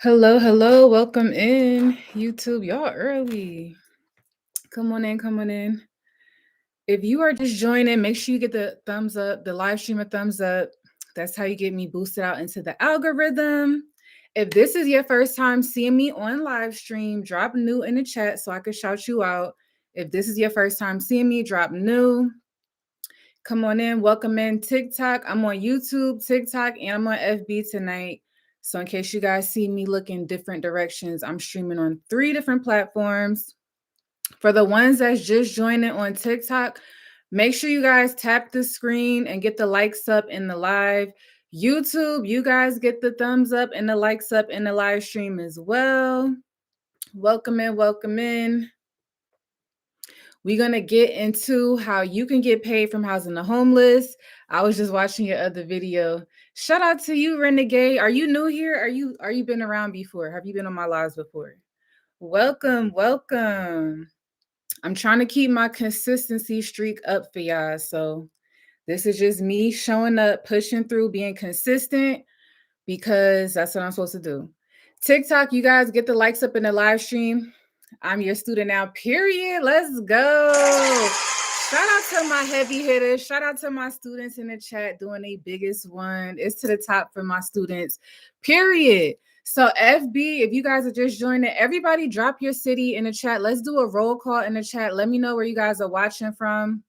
Hello, hello. Welcome in, YouTube. Y'all early. Come on in, come on in. If you are just joining, make sure you get the thumbs up, the live stream a thumbs up. That's how you get me boosted out into the algorithm. If this is your first time seeing me on live stream, drop new in the chat so I can shout you out. If this is your first time seeing me, drop new. Come on in, welcome in TikTok. I'm on YouTube, TikTok, and I'm on FB tonight. So, in case you guys see me looking different directions, I'm streaming on 3 different platforms. For the ones that's just joining on TikTok, make sure you guys tap the screen and get the likes up in the live. YouTube, you guys get the thumbs up and the likes up in the live stream as well. Welcome in, welcome in. We're going to get into how you can get paid from housing the homeless. I was just watching your other video. Shout out to you, Renegade. Are you new here? Are you been around before? Have you been on my lives before? Welcome, welcome. I'm trying to keep my consistency streak up for y'all. So this is just me showing up, pushing through, being consistent because that's what I'm supposed to do. TikTok, you guys get the likes up in the live stream. I'm your student now, period. Let's go. Shout out to my heavy hitters. Shout out to my students in the chat doing the biggest one. It's to the top for my students, period. So FB, if you guys are just joining, everybody drop your city in the chat. Let's do a roll call in the chat. Let me know where you guys are watching from.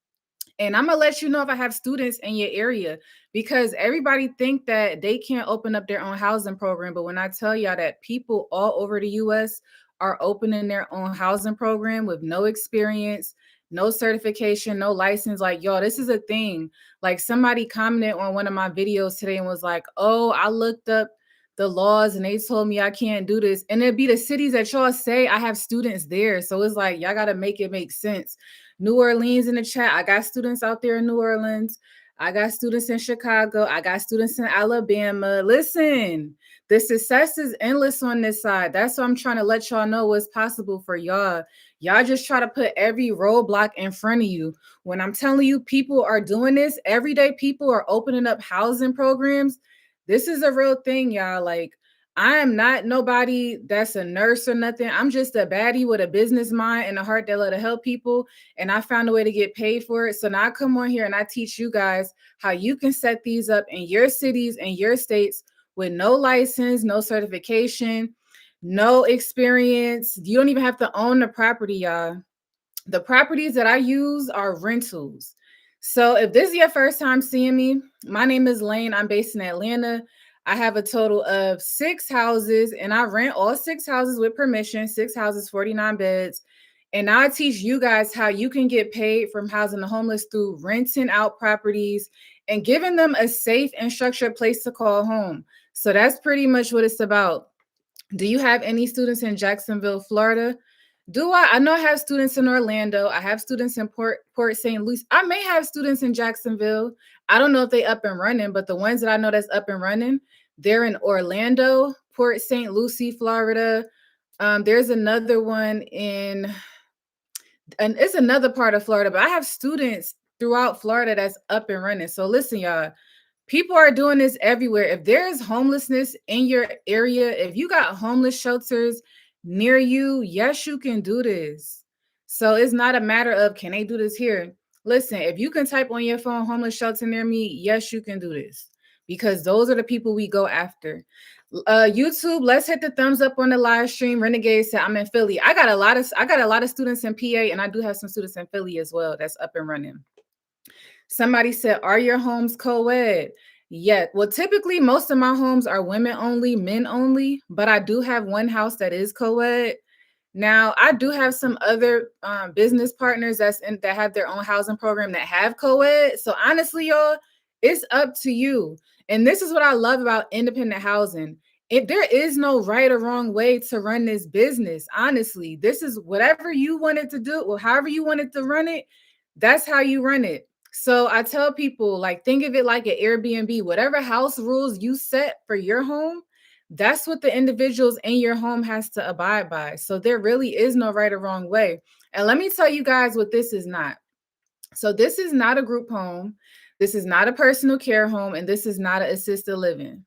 And I'm gonna let you know if I have students in your area because everybody think that they can't open up their own housing program. But when I tell y'all that people all over the US are opening their own housing program with no experience, no certification, no license, like y'all, this is a thing. Like somebody commented on one of my videos today and was like, oh, I looked up the laws and they told me I can't do this. And it'd be the cities that y'all say I have students there. So it's like y'all gotta make it make sense. New Orleans in the chat. I got students out there in New Orleans. I got students in Chicago. I got students in Alabama. Listen, the success is endless on this side. That's why I'm trying to let y'all know what's possible for y'all. Y'all just try to put every roadblock in front of you. When I'm telling you people are doing this, everyday people are opening up housing programs. This is a real thing, y'all. Like, I am not nobody that's a nurse or nothing. I'm just a baddie with a business mind and a heart that love to help people. And I found a way to get paid for it. So now I come on here and I teach you guys how you can set these up in your cities and your states with no license, no certification, no experience. You don't even have to own the property, y'all. The properties that I use are rentals. So if this is your first time seeing me, my name is Lane. I'm based in Atlanta. I have a total of 6 houses and I rent all 6 houses with permission, 6 houses, 49 beds. And I teach you guys how you can get paid from housing the homeless through renting out properties and giving them a safe and structured place to call home. So that's pretty much what it's about. Do you have any students in Jacksonville, Florida? Do I? I know I have students in Orlando. I have students in Port St. Lucie. I may have students in Jacksonville. I don't know if they up and running, but the ones that I know that's up and running, they're in Orlando, Port St. Lucie, Florida. There's another one and it's another part of Florida, but I have students throughout Florida that's up and running. So listen, y'all, people are doing this everywhere. If there's homelessness in your area, if you got homeless shelters near you, yes, you can do this. So it's not a matter of can they do this here. Listen, if you can type on your phone homeless shelter near me, yes, you can do this because those are the people we go after. YouTube, let's hit the thumbs up on the live stream. Renegade said I'm in Philly. I got a lot of students in PA and I do have some students in Philly as well that's up and running. Somebody said, are your homes co-ed? Yeah. Well, typically most of my homes are women only, men only, but I do have one house that is co-ed. Now, I do have some other business partners that have their own housing program that have co-ed. So honestly, y'all, it's up to you. And this is what I love about independent housing. If there is no right or wrong way to run this business, honestly, this is whatever you wanted to do, or however you wanted to run it, that's how you run it. So I tell people, like, think of it like an Airbnb. Whatever house rules you set for your home, that's what the individuals in your home has to abide by. So there really is no right or wrong way. And let me tell you guys what this is not. So this is not a group home. This is not a personal care home. And this is not an assisted living.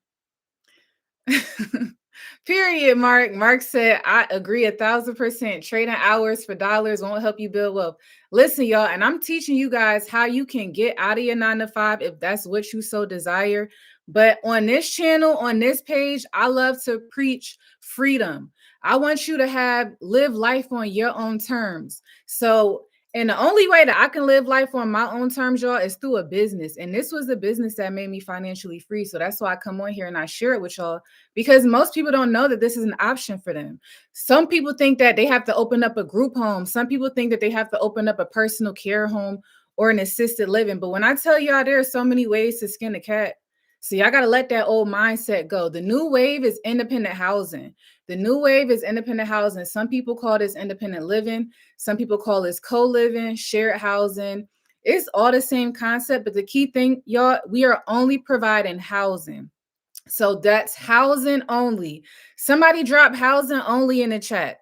Period, Mark. Mark said, I agree 1,000%. Trading hours for dollars won't help you build wealth. Listen, y'all, and I'm teaching you guys how you can get out of your 9 to 5 if that's what you so desire. But on this channel, on this page, I love to preach freedom. I want you to live life on your own terms. So, and the only way that I can live life on my own terms, y'all, is through a business. And this was the business that made me financially free. So that's why I come on here and I share it with y'all, because most people don't know that this is an option for them. Some people think that they have to open up a group home. Some people think that they have to open up a personal care home or an assisted living. But when I tell y'all there are so many ways to skin a cat, so y'all got to let that old mindset go. The new wave is independent housing. The new wave is independent housing. Some people call this independent living. Some people call this co-living, shared housing. It's all the same concept, but the key thing, y'all, we are only providing housing. So that's housing only. Somebody drop housing only in the chat.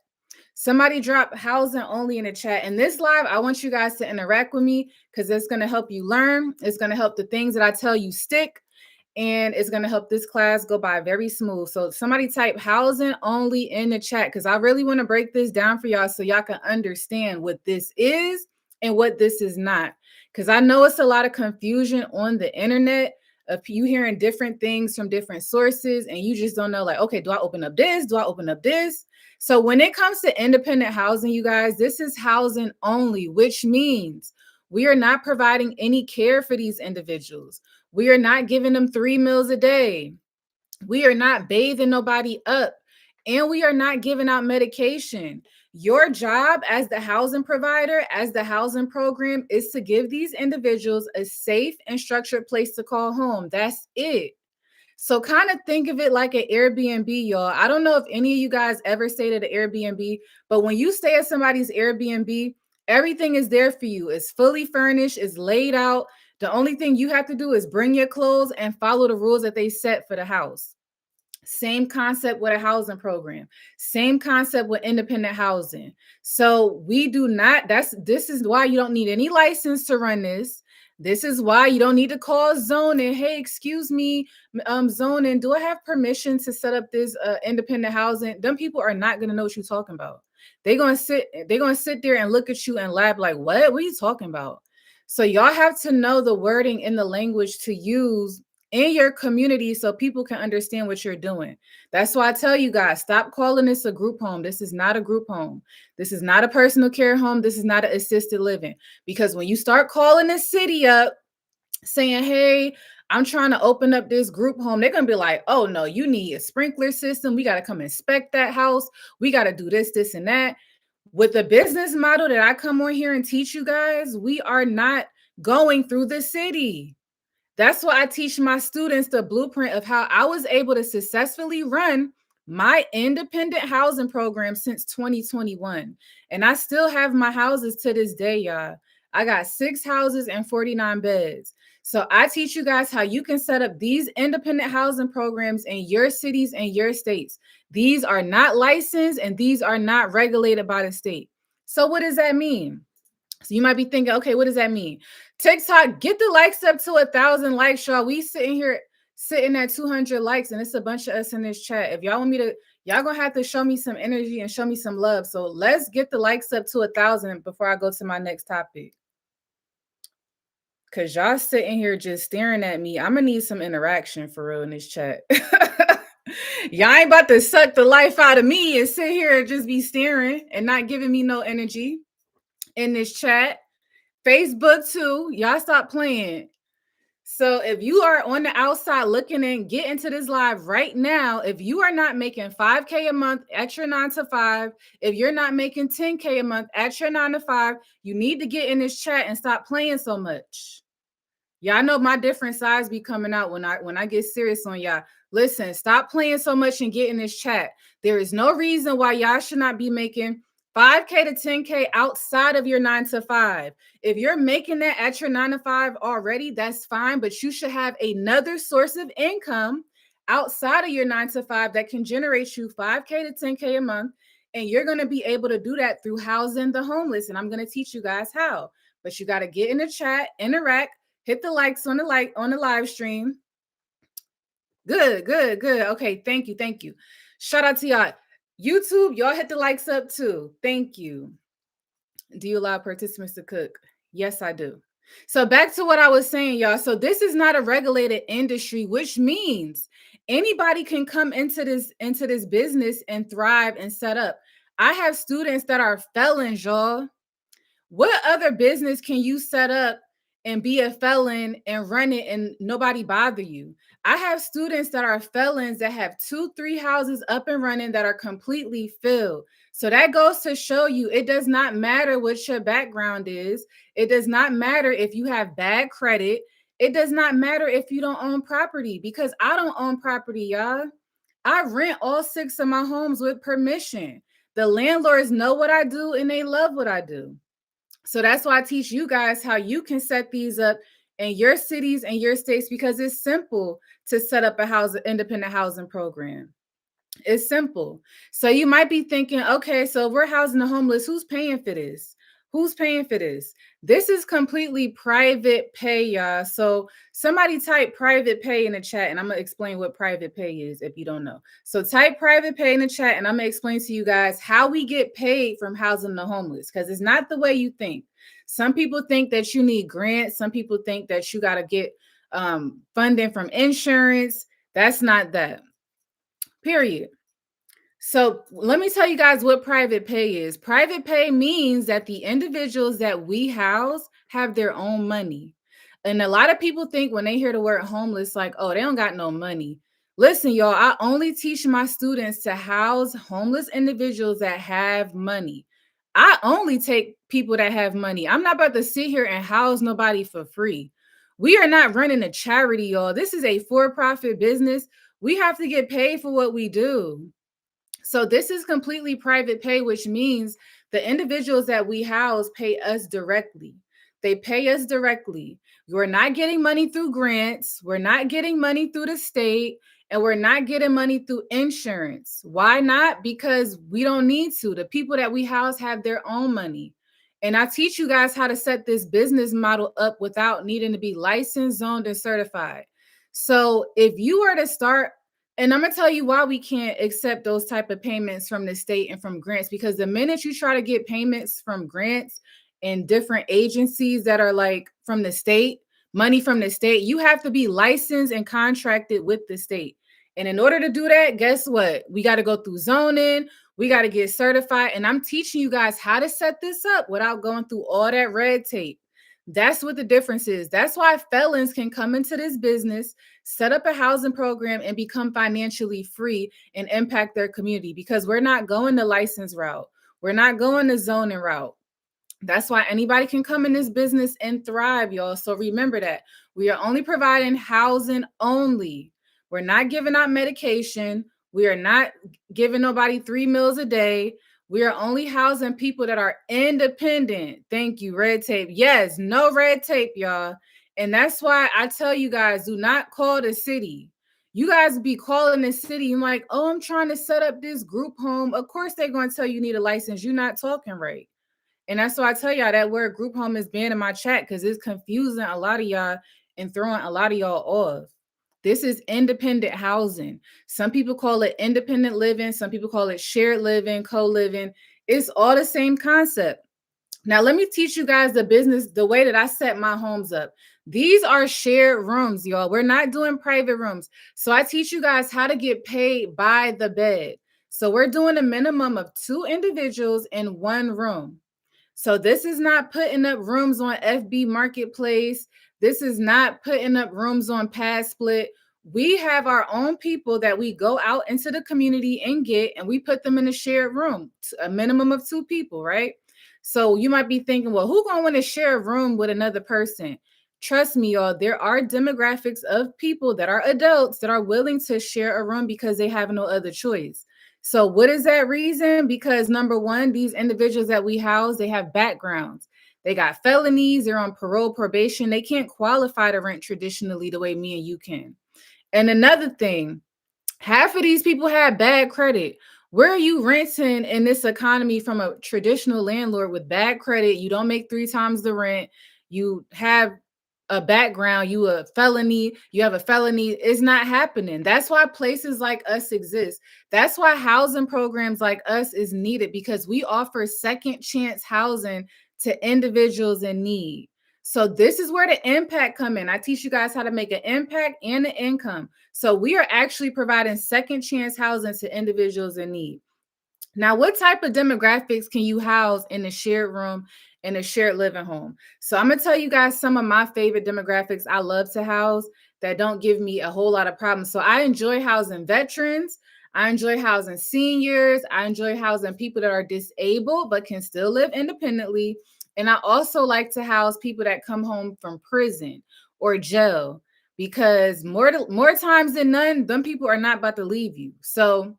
Somebody drop housing only in the chat. In this live, I want you guys to interact with me because it's going to help you learn. It's going to help the things that I tell you stick. And it's going to help this class go by very smooth. So somebody type housing only in the chat because I really want to break this down for y'all so y'all can understand what this is and what this is not. Because I know it's a lot of confusion on the internet of you hearing different things from different sources and you just don't know, like, okay, do I open up this? Do I open up this? So when it comes to independent housing, you guys, this is housing only, which means we are not providing any care for these individuals. We are not giving them 3 meals a day. We are not bathing nobody up. And we are not giving out medication. Your job as the housing provider, as the housing program, is to give these individuals a safe and structured place to call home. That's it. So kind of think of it like an Airbnb, y'all. I don't know if any of you guys ever stayed at an Airbnb, but when you stay at somebody's Airbnb, everything is there for you. It's fully furnished, it's laid out. The only thing you have to do is bring your clothes and follow the rules that they set for the house. Same concept with a housing program. Same concept with independent housing. So we do not, this is why you don't need any license to run this. This is why you don't need to call zoning. Hey, excuse me, zoning, do I have permission to set up this independent housing? Them people are not gonna know what you're talking about. They're gonna sit there and look at you and laugh like, what are you talking about? So y'all have to know the wording and the language to use in your community so people can understand what you're doing. That's why I tell you guys, stop calling this a group home. This is not a group home. This is not a personal care home. This is not an assisted living. Because when you start calling the city up saying, hey, I'm trying to open up this group home, they're going to be like, oh, no, you need a sprinkler system. We got to come inspect that house. We got to do this, this, and that. With the business model that I come on here and teach you guys, we are not going through the city. That's why I teach my students the blueprint of how I was able to successfully run my independent housing program since 2021. And I still have my houses to this day, y'all. I got 6 houses and 49 beds. So I teach you guys how you can set up these independent housing programs in your cities and your states. These are not licensed and these are not regulated by the state. So what does that mean? So you might be thinking, okay, what does that mean? TikTok, get the likes up to 1,000 likes, y'all. We sitting here sitting at 200 likes, and it's a bunch of us in this chat. If y'all want me to, y'all gonna have to show me some energy and show me some love. So let's get the likes up to 1,000 before I go to my next topic. Cause y'all sitting here just staring at me. I'm gonna need some interaction for real in this chat. Y'all ain't about to suck the life out of me and sit here and just be staring and not giving me no energy in this chat. Facebook too. Y'all stop playing. So if you are on the outside looking in, get into this live right now. If you are not making 5K a month at your 9 to 5, if you're not making 10K a month at your 9 to 5, you need to get in this chat and stop playing so much. Y'all know my different sides be coming out when I get serious on y'all. Listen, stop playing so much and get in this chat. There is no reason why y'all should not be making 5K to 10K outside of your 9 to 5. If you're making that at your 9 to 5 already, that's fine, but you should have another source of income outside of your 9 to 5 that can generate you 5K to 10K a month. And you're going to be able to do that through housing the homeless. And I'm going to teach you guys how. But you got to get in the chat, interact, hit the likes on the live stream. Good. Okay, thank you. Shout out to y'all. YouTube, y'all hit the likes up too. Thank you. Do you allow participants to cook? Yes, I do. So back to what I was saying, y'all. So this is not a regulated industry, which means anybody can come into this business and thrive and set up. I have students that are felons, y'all. What other business can you set up and be a felon and run it and nobody bother you? I have students that are felons that have 2, 3 houses up and running that are completely filled. So that goes to show you it does not matter what your background is. It does not matter if you have bad credit. It does not matter if you don't own property, because I don't own property, y'all. I rent all 6 of my homes with permission. The landlords know what I do and they love what I do. So that's why I teach you guys how you can set these up in your cities and your states, because it's simple to set up a independent housing program. It's simple. So you might be thinking, okay, so we're housing the homeless. Who's paying for this? Who's paying for this? This is completely private pay, y'all. So somebody type private pay in the chat, and I'm going to explain what private pay is if you don't know. So type private pay in the chat, and I'm going to explain to you guys how we get paid from housing the homeless, because it's not the way you think. Some people think that you need grants. Some people think that you got to get funding from insurance. That's not that. Period. So let me tell you guys what private pay is. Private pay means that the individuals that we house have their own money. And a lot of people think when they hear the word homeless, like, oh, they don't got no money. Listen, y'all, I only teach my students to house homeless individuals that have money. I only take people that have money. I'm not about to sit here and house nobody for free. We are not running a charity, y'all. This is a for-profit business. We have to get paid for what we do. So this is completely private pay, which means the individuals that we house pay us directly. They pay us directly. We're not getting money through grants. We're not getting money through the state. And we're not getting money through insurance. Why not? Because we don't need to. The people that we house have their own money. And I teach you guys how to set this business model up without needing to be licensed, zoned, and certified. So if you were to start, and I'm gonna tell you why we can't accept those type of payments from the state and from grants, because the minute you try to get payments from grants and different agencies that are like from the state, money from the state, you have to be licensed and contracted with the state. And in order to do that, guess what? We got to go through zoning. We got to get certified. And I'm teaching you guys how to set this up without going through all that red tape. That's what the difference is. That's why felons can come into this business, set up a housing program, and become financially free and impact their community, because we're not going the license route. We're not going the zoning route. That's why anybody can come in this business and thrive, y'all. So remember that. We are only providing housing only. We're not giving out medication. We are not giving nobody 3 meals a day. We are only housing people that are independent. Thank you, red tape. Yes, no red tape, y'all. And that's why I tell you guys, do not call the city. You guys be calling the city and like, oh, I'm trying to set up this group home. Of course, they're going to tell you need a license. You're not talking right. And that's why I tell y'all that word group home is banned in my chat, because it's confusing a lot of y'all and throwing a lot of y'all off. This is independent housing. Some people call it independent living. Some people call it shared living, co-living. It's all the same concept. Now, let me teach you guys the business, the way that I set my homes up. These are shared rooms, y'all. We're not doing private rooms. So I teach you guys how to get paid by the bed. So we're doing a minimum of 2 individuals in 1 room. So this is not putting up rooms on FB Marketplace. This is not putting up rooms on Pad Split. We have our own people that we go out into the community and get, and we put them in a shared room, a minimum of 2 people, right? So you might be thinking, well, who gonna want to share a room with another person? Trust me, y'all, there are demographics of people that are adults that are willing to share a room because they have no other choice. So what is that reason? Because number one, these individuals that we house, they have backgrounds. They got felonies, they're on parole, probation. They can't qualify to rent traditionally the way me and you can. And another thing, half of these people have bad credit. Where are you renting in this economy from a traditional landlord with bad credit? You don't make 3 times the rent. You have a background, you have a felony. It's not happening. That's why places like us exist. That's why housing programs like us is needed, because we offer second chance housing to individuals in need. So this is where the impact come in. I teach you guys how to make an impact and an income. So we are actually providing second chance housing to individuals in need. Now, what type of demographics can you house in a shared room in a shared living home? So I'm gonna tell you guys some of my favorite demographics I love to house that don't give me a whole lot of problems. So I enjoy housing veterans, I enjoy housing seniors, I enjoy housing people that are disabled but can still live independently. And I also like to house people that come home from prison or jail, because more times than none, them people are not about to leave you. So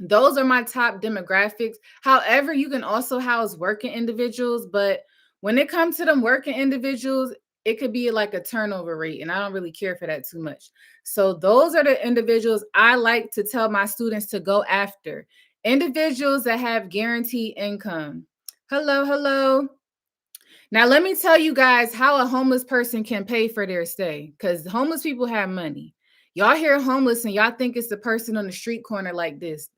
those are my top demographics. However, you can also house working individuals, but when it comes to them working individuals, it could be like a turnover rate, and I don't really care for that too much. So those are the individuals I like to tell my students to go after. Individuals that have guaranteed income. Hello, hello. Now, let me tell you guys how a homeless person can pay for their stay, because homeless people have money. Y'all hear homeless and y'all think it's the person on the street corner like this.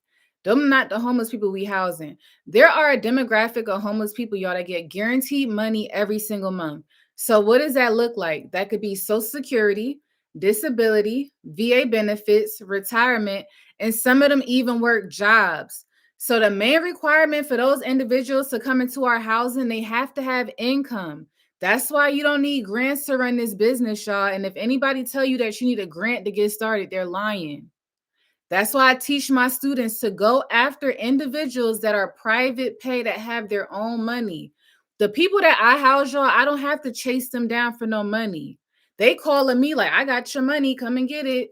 Them not the homeless people we housing. There are a demographic of homeless people, y'all, that get guaranteed money every single month. So what does that look like? That could be Social Security, disability, VA benefits, retirement, and some of them even work jobs. So the main requirement for those individuals to come into our housing, they have to have income. That's why you don't need grants to run this business, y'all. And if anybody tell you that you need a grant to get started, they're lying. That's why I teach my students to go after individuals that are private pay, that have their own money. The people that I house, y'all, I don't have to chase them down for no money. They calling me like, I got your money, come and get it.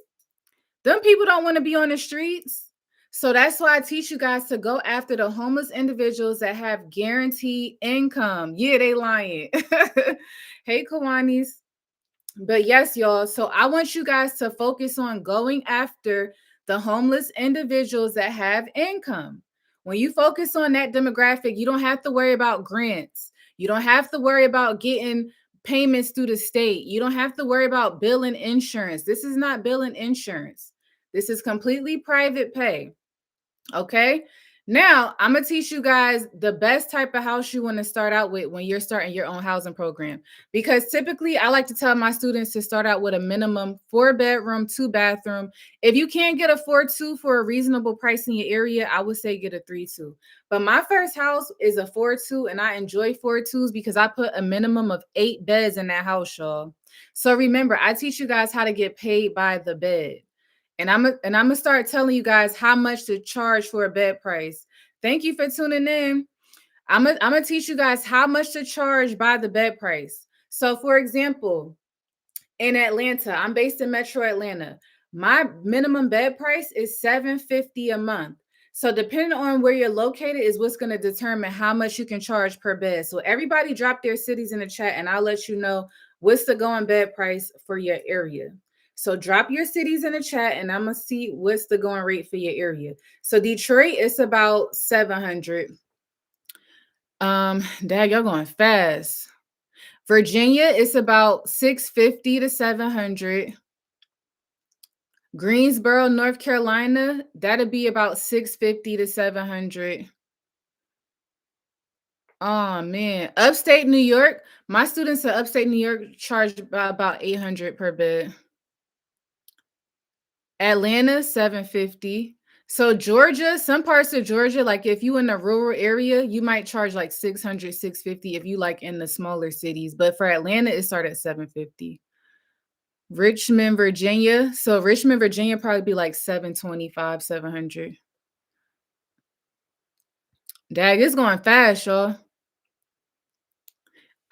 Them people don't want to be on the streets. So that's why I teach you guys to go after the homeless individuals that have guaranteed income. Yeah, they lying. Hey, Kawanis. But yes, y'all. So I want you guys to focus on going after the homeless individuals that have income. When you focus on that demographic, you don't have to worry about grants. You don't have to worry about getting payments through the state. You don't have to worry about billing insurance. This is not billing insurance. This is completely private pay. Okay. Now I'm gonna teach you guys the best type of house you want to start out with when you're starting your own housing program. Because typically I like to tell my students to start out with a minimum 4-bedroom, 2-bathroom. If you can't get a 4-2 for a reasonable price in your area, I would say get a 3-2. But my first house is a 4-2, and I enjoy 4-2s because I put a minimum of 8 beds in that house, y'all. So remember, I teach you guys how to get paid by the bed. And I'm gonna start telling you guys how much to charge for a bed price. Thank you for tuning in. I'm gonna teach you guys how much to charge by the bed price. So, for example, in Atlanta, I'm based in Metro Atlanta. My minimum bed price is $750 a month. So, depending on where you're located, is what's going to determine how much you can charge per bed. So, everybody drop their cities in the chat, and I'll let you know what's the going bed price for your area. So, drop your cities in the chat, and I'm gonna see what's the going rate for your area. So, Detroit is about 700. Dad, y'all going fast. Virginia is about 650 to 700. Greensboro, North Carolina, that'd be about 650 to 700. Oh man, upstate New York, my students in upstate New York charge about 800 per bed. Atlanta, 750. So Georgia, some parts of Georgia, like if you in a rural area, you might charge like 600, 650 if you like in the smaller cities. But for Atlanta, it started at 750. Richmond, Virginia. So Richmond, Virginia probably be like 725, 700. Dag, it's going fast, y'all.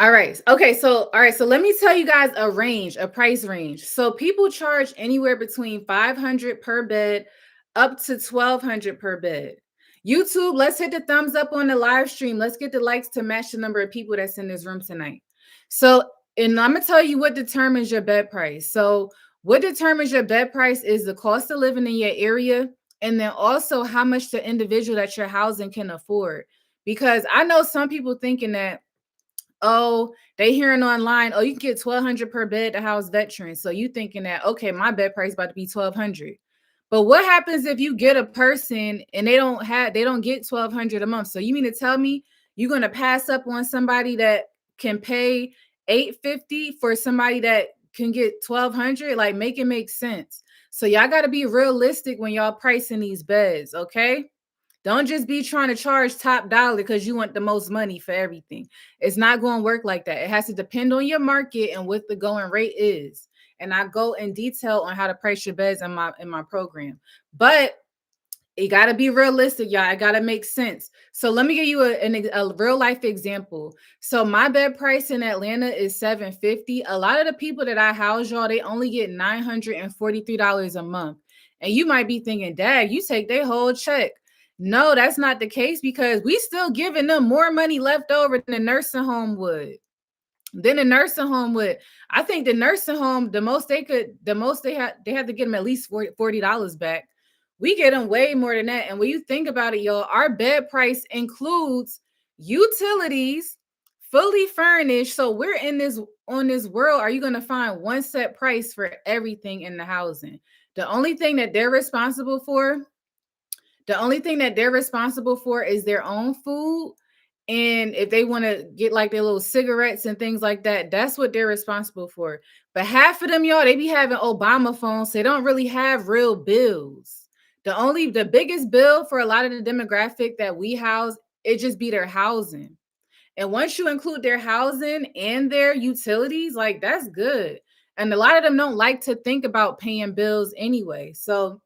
All right. Okay. So, all right. So let me tell you guys a price range. So people charge anywhere between 500 per bed up to 1200 per bed. YouTube, let's hit the thumbs up on the live stream. Let's get the likes to match the number of people that's in this room tonight. So, and I'm gonna tell you what determines your bed price. So, what determines your bed price is the cost of living in your area, and then also how much the individual that you're housing can afford. Because I know some people thinking that, Oh, they hearing online, oh, you can get 1,200 per bed to house veterans. So you thinking that, okay, my bed price about to be 1,200. But what happens if you get a person and they don't get 1,200 a month? So you mean to tell me you're gonna pass up on somebody that can pay 850 for somebody that can get 1,200? Like, make it make sense. So y'all gotta be realistic when y'all pricing these beds, okay? Don't just be trying to charge top dollar because you want the most money for everything. It's not going to work like that. It has to depend on your market and what the going rate is. And I go in detail on how to price your beds in my program. But it got to be realistic, y'all. It got to make sense. So let me give you a real life example. So my bed price in Atlanta is 750. A lot of the people that I house, y'all, they only get $943 a month. And you might be thinking, Dad, you take their whole check. No, that's not the case because we still giving them more money left over than the nursing home would. Then the nursing home would, I think the nursing home, the most they had to get them at least $40 back. We get them way more than that. And when you think about it, y'all, our bed price includes utilities, fully furnished. So we're in this on this world. Are you going to find one set price for everything in the housing? The only thing that they're responsible for the only thing that they're responsible for is their own food. And if they want to get like their little cigarettes and things like that, that's what they're responsible for. But half of them, y'all, they be having Obama phones. So they don't really have real bills. The biggest bill for a lot of the demographic that we house, it just be their housing. And once you include their housing and their utilities, like that's good. And a lot of them don't like to think about paying bills anyway. So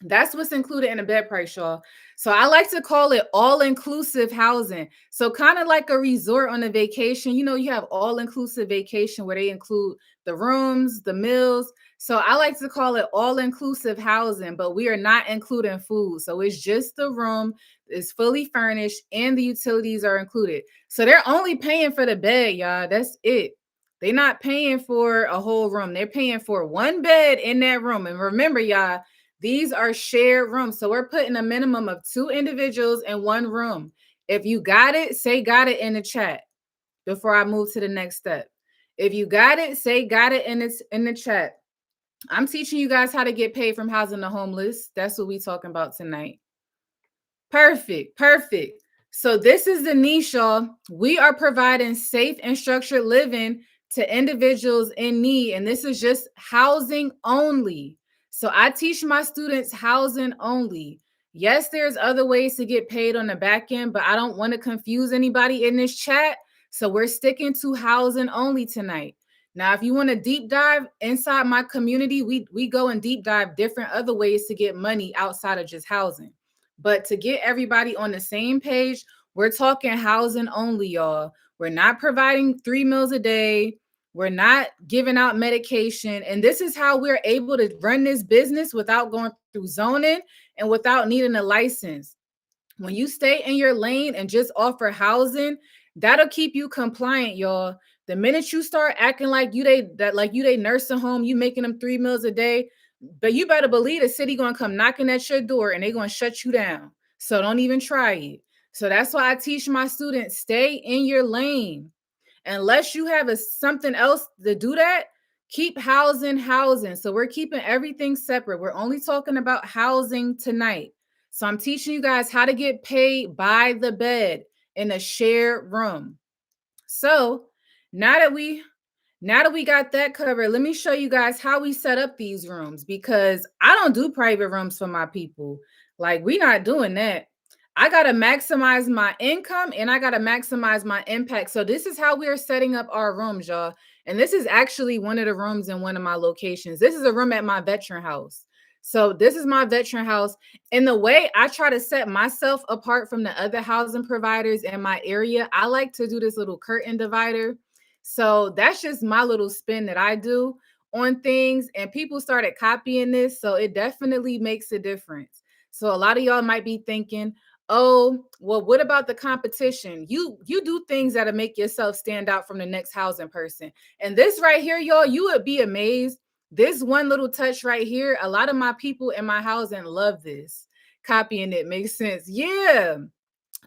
that's what's included in a bed price, y'all. So I like to call it all-inclusive housing. So kind of like a resort on a vacation. You know, you have all-inclusive vacation where they include the rooms, the meals. So I like to call it all-inclusive housing, but we are not including food. So it's just the room, it's fully furnished, and the utilities are included. So they're only paying for the bed, y'all. That's it. They're not paying for a whole room. They're paying for one bed in that room. And remember, y'all, these are shared rooms. So we're putting a minimum of 2 individuals in one room. If you got it, say got it in the chat before I move to the next step. If you got it, say got it in the chat. I'm teaching you guys how to get paid from housing the homeless. That's what we're talking about tonight. Perfect. Perfect. So this is the niche, y'all. We are providing safe and structured living to individuals in need. And this is just housing only. So I teach my students housing only. Yes, there's other ways to get paid on the back end, but I don't want to confuse anybody in this chat. So we're sticking to housing only tonight. Now, if you want to deep dive inside my community, we go and deep dive different other ways to get money outside of just housing. But to get everybody on the same page, we're talking housing only, y'all. We're not providing 3 meals a day. We're not giving out medication. And this is how we're able to run this business without going through zoning and without needing a license. When you stay in your lane and just offer housing, that'll keep you compliant, y'all. The minute you start acting like you they nursing home, you making them 3 meals a day, but you better believe the city gonna come knocking at your door and they gonna shut you down. So don't even try it. So that's why I teach my students, stay in your lane. Unless you have something else to do that, keep housing. So we're keeping everything separate. We're only talking about housing tonight. So I'm teaching you guys how to get paid by the bed in a shared room. So now that we got that covered, let me show you guys how we set up these rooms because I don't do private rooms for my people. Like, we're not doing that. I got to maximize my income and I got to maximize my impact. So this is how we're setting up our rooms, y'all. And this is actually one of the rooms in one of my locations. This is a room at my veteran house. So this is my veteran house. And the way I try to set myself apart from the other housing providers in my area, I like to do this little curtain divider. So that's just my little spin that I do on things. And people started copying this. So it definitely makes a difference. So a lot of y'all might be thinking, oh, well, what about the competition? You do things that'll make yourself stand out from the next housing person. And this right here, y'all, you would be amazed. This one little touch right here, a lot of my people in my housing love this. Copying it makes sense. Yeah.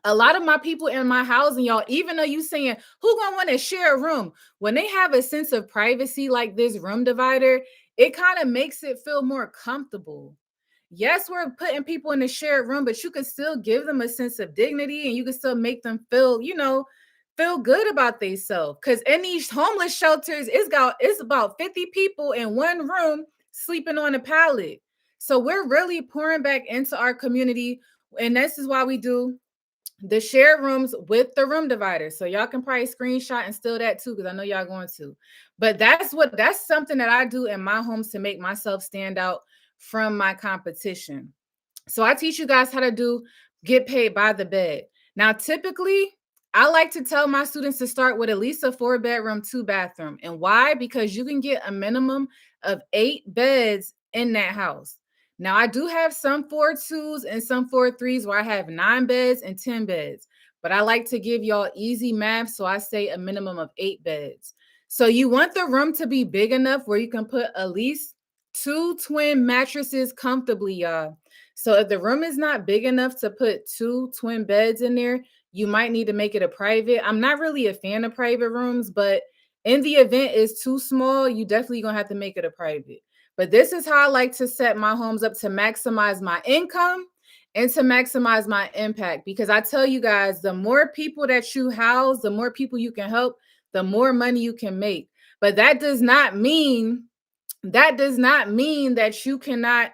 A lot of my people in my housing, y'all, even though you saying who gonna want to share a room, when they have a sense of privacy like this room divider, it kind of makes it feel more comfortable. Yes, we're putting people in a shared room, but you can still give them a sense of dignity and you can still make them feel, feel good about themselves. Because in these homeless shelters, it's about 50 people in one room sleeping on a pallet. So we're really pouring back into our community. And this is why we do the shared rooms with the room divider. So y'all can probably screenshot and steal that too, because I know y'all going to. But that's something that I do in my homes to make myself stand out from my competition. So I teach you guys how to get paid by the bed. Now, typically, I like to tell my students to start with at least a 4-bedroom, 2-bathroom. And why? Because you can get a minimum of 8 beds in that house. Now, I do have some 4-2s and some 4-3s where I have 9 beds and 10 beds. But I like to give y'all easy math. So I say a minimum of 8 beds. So you want the room to be big enough where you can put at least 2 twin mattresses comfortably, y'all. So if the room is not big enough to put 2 twin beds in there, you might need to make it a private. I'm not really a fan of private rooms, but in the event it's too small, you definitely gonna have to make it a private. But this is how I like to set my homes up to maximize my income and to maximize my impact. Because I tell you guys, the more people that you house, the more people you can help, the more money you can make. But that does not mean that you cannot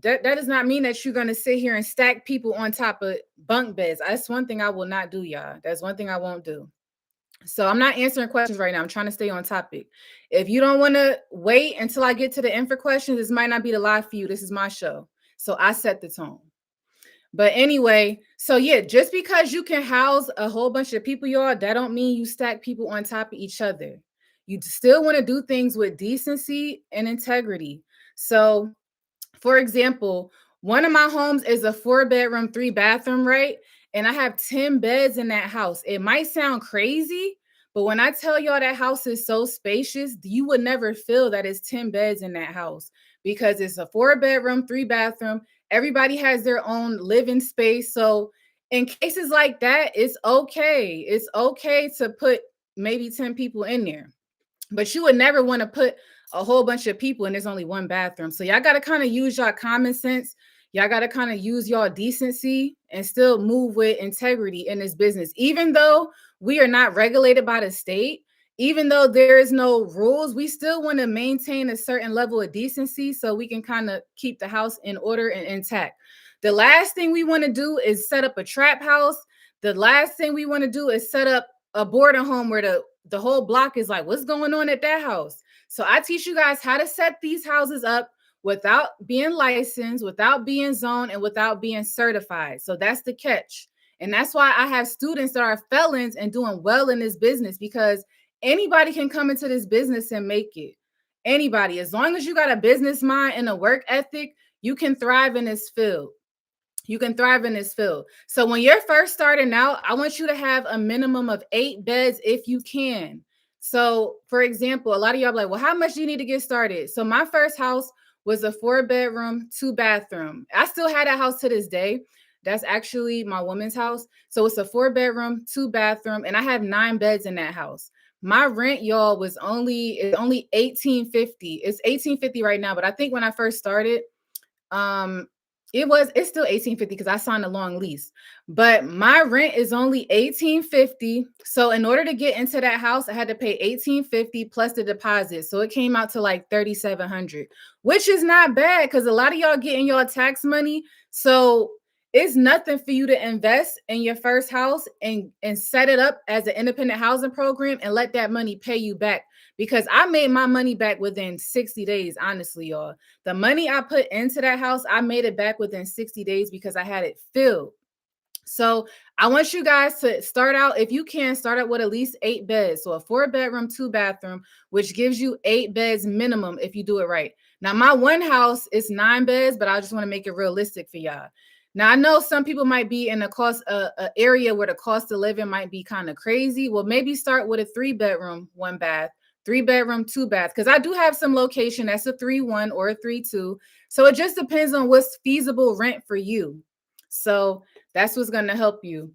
that does not mean that you're going to sit here and stack people on top of bunk beds. That's one thing I will not do, y'all. That's one thing I won't do. So I'm not answering questions right now. I'm trying to stay on topic. If you don't want to wait until I get to the info questions, this might not be the live for you. This is my show. So I set the tone. But anyway, so yeah, just because you can house a whole bunch of people, y'all, that don't mean you stack people on top of each other. You still want to do things with decency and integrity. So for example, one of my homes is a 4-bedroom, 3-bathroom, right? And I have 10 beds in that house. It might sound crazy, but when I tell y'all that house is so spacious, you would never feel that it's 10 beds in that house because it's a 4-bedroom, 3-bathroom. Everybody has their own living space. So in cases like that, it's okay. It's okay to put maybe 10 people in there. But you would never want to put a whole bunch of people and there's only one bathroom. So y'all got to kind of use y'all common sense. Y'all got to kind of use y'all decency and still move with integrity in this business. Even though we are not regulated by the state, even though there is no rules, we still want to maintain a certain level of decency so we can kind of keep the house in order and intact. The last thing we want to do is set up a trap house. The last thing we want to do is set up a boarding home where the whole block is like, what's going on at that house? So I teach you guys how to set these houses up without being licensed, without being zoned, and without being certified. So that's the catch. And that's why I have students that are felons and doing well in this business because anybody can come into this business and make it. Anybody, as long as you got a business mind and a work ethic, you can thrive in this field. You can thrive in this field. So when you're first starting out, I want you to have a minimum of 8 beds if you can. So for example, a lot of y'all are like, well, how much do you need to get started? So my first house was a 4-bedroom, 2-bathroom. I still had that house to this day. That's actually my woman's house. So it's a 4-bedroom, 2-bathroom, and I have 9 beds in that house. My rent, y'all, was only 1850. It's 1850 right now, but I think when I first started, um it's still 1850 because I signed a long lease, but my rent is only 1850. So in order to get into that house, I had to pay 1850 plus the deposit. So it came out to like 3700, which is not bad because a lot of y'all getting your tax money. So it's nothing for you to invest in your first house and set it up as an independent housing program and let that money pay you back. Because I made my money back within 60 days, honestly, y'all. The money I put into that house, I made it back within 60 days because I had it filled. So I want you guys to start out, if you can, start out with at least 8 beds. So a 4-bedroom, 2-bathroom, which gives you 8 beds minimum if you do it right. Now, my one house is 9 beds, but I just want to make it realistic for y'all. Now, I know some people might be in a area where the cost of living might be kind of crazy. Well, maybe start with a 3-bedroom, 1-bath, 3-bedroom, 2-bath, because I do have some location that's a 3-1 or a 3-2. So it just depends on what's feasible rent for you. So that's what's going to help you.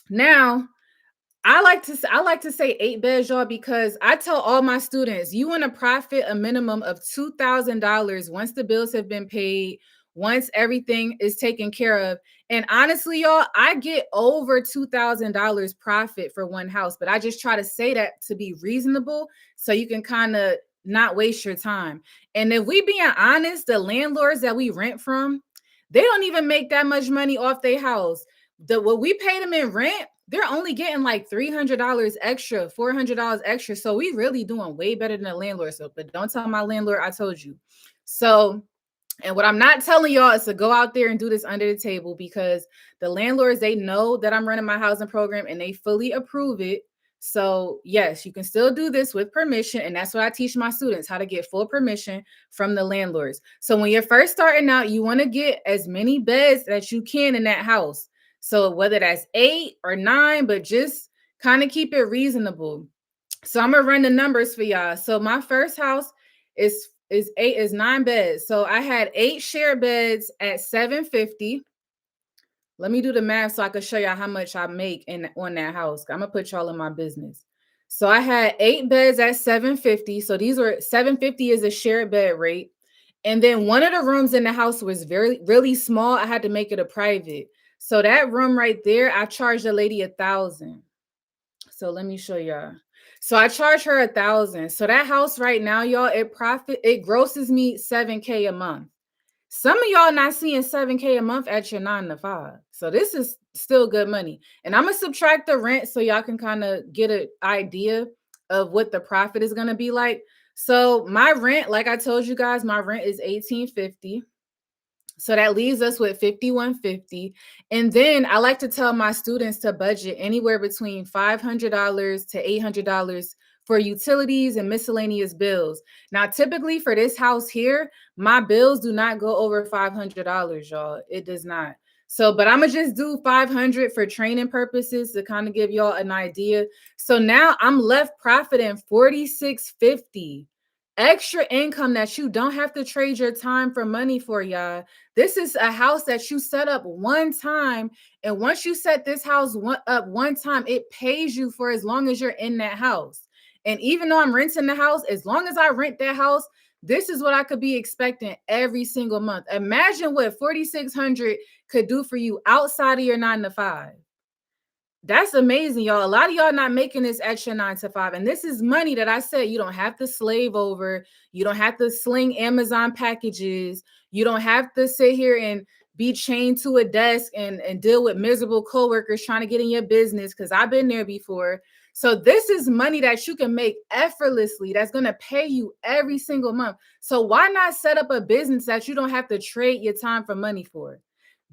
Now, I like to say 8 beds, y'all, because I tell all my students you want to profit a minimum of $2,000 once the bills have been paid, once everything is taken care of. And honestly, y'all, I get over $2,000 profit for one house, but I just try to say that to be reasonable so you can kind of not waste your time. And if we being honest, the landlords that we rent from, they don't even make that much money off their house. What we pay them in rent, they're only getting like $300 extra, $400 extra. So we really doing way better than the landlord. So, but don't tell my landlord I told you. So, and what I'm not telling y'all is to go out there and do this under the table, because the landlords, they know that I'm running my housing program and they fully approve it. So, yes, you can still do this with permission. And that's what I teach my students, how to get full permission from the landlords. So, when you're first starting out, you want to get as many beds that you can in that house. So, whether that's 8 or 9, but just kind of keep it reasonable. So, I'm gonna run the numbers for y'all. So, my first house is 9 beds. So I had 8 shared beds at 750. Let me do the math so I can show y'all how much I make in on that house. I'm gonna put y'all in my business. So I had 8 beds at 750. So these were 750 is a shared bed rate. And then one of the rooms in the house was very really small. I had to make it a private. So that room right there, I charged a lady 1,000. So let me show y'all. So I charge her 1,000. So that house right now, y'all, it grosses me 7K a month. Some of y'all not seeing 7K a month at your 9 to 5. So this is still good money. And I'm gonna subtract the rent so y'all can kind of get an idea of what the profit is gonna be like. So my rent, like I told you guys, my rent is 1,850. So that leaves us with 5,150. And then I like to tell my students to budget anywhere between $500 to $800 for utilities and miscellaneous bills. Now, typically for this house here, my bills do not go over $500, y'all. It does not. So, but I'm gonna just do 500 for training purposes to kind of give y'all an idea. So now I'm left profiting 4650. Extra income that you don't have to trade your time for money for, y'all. This is a house that you set up one time. And once you set this house up one time, it pays you for as long as you're in that house. And even though I'm renting the house, as long as I rent that house, this is what I could be expecting every single month. Imagine what 4,600 could do for you outside of your 9 to 5. That's amazing, y'all. A lot of y'all not making this extra 9 to 5. And this is money that I said you don't have to slave over. You don't have to sling Amazon packages. You don't have to sit here and be chained to a desk and deal with miserable coworkers trying to get in your business, because I've been there before. So this is money that you can make effortlessly that's going to pay you every single month. So why not set up a business that you don't have to trade your time for money for?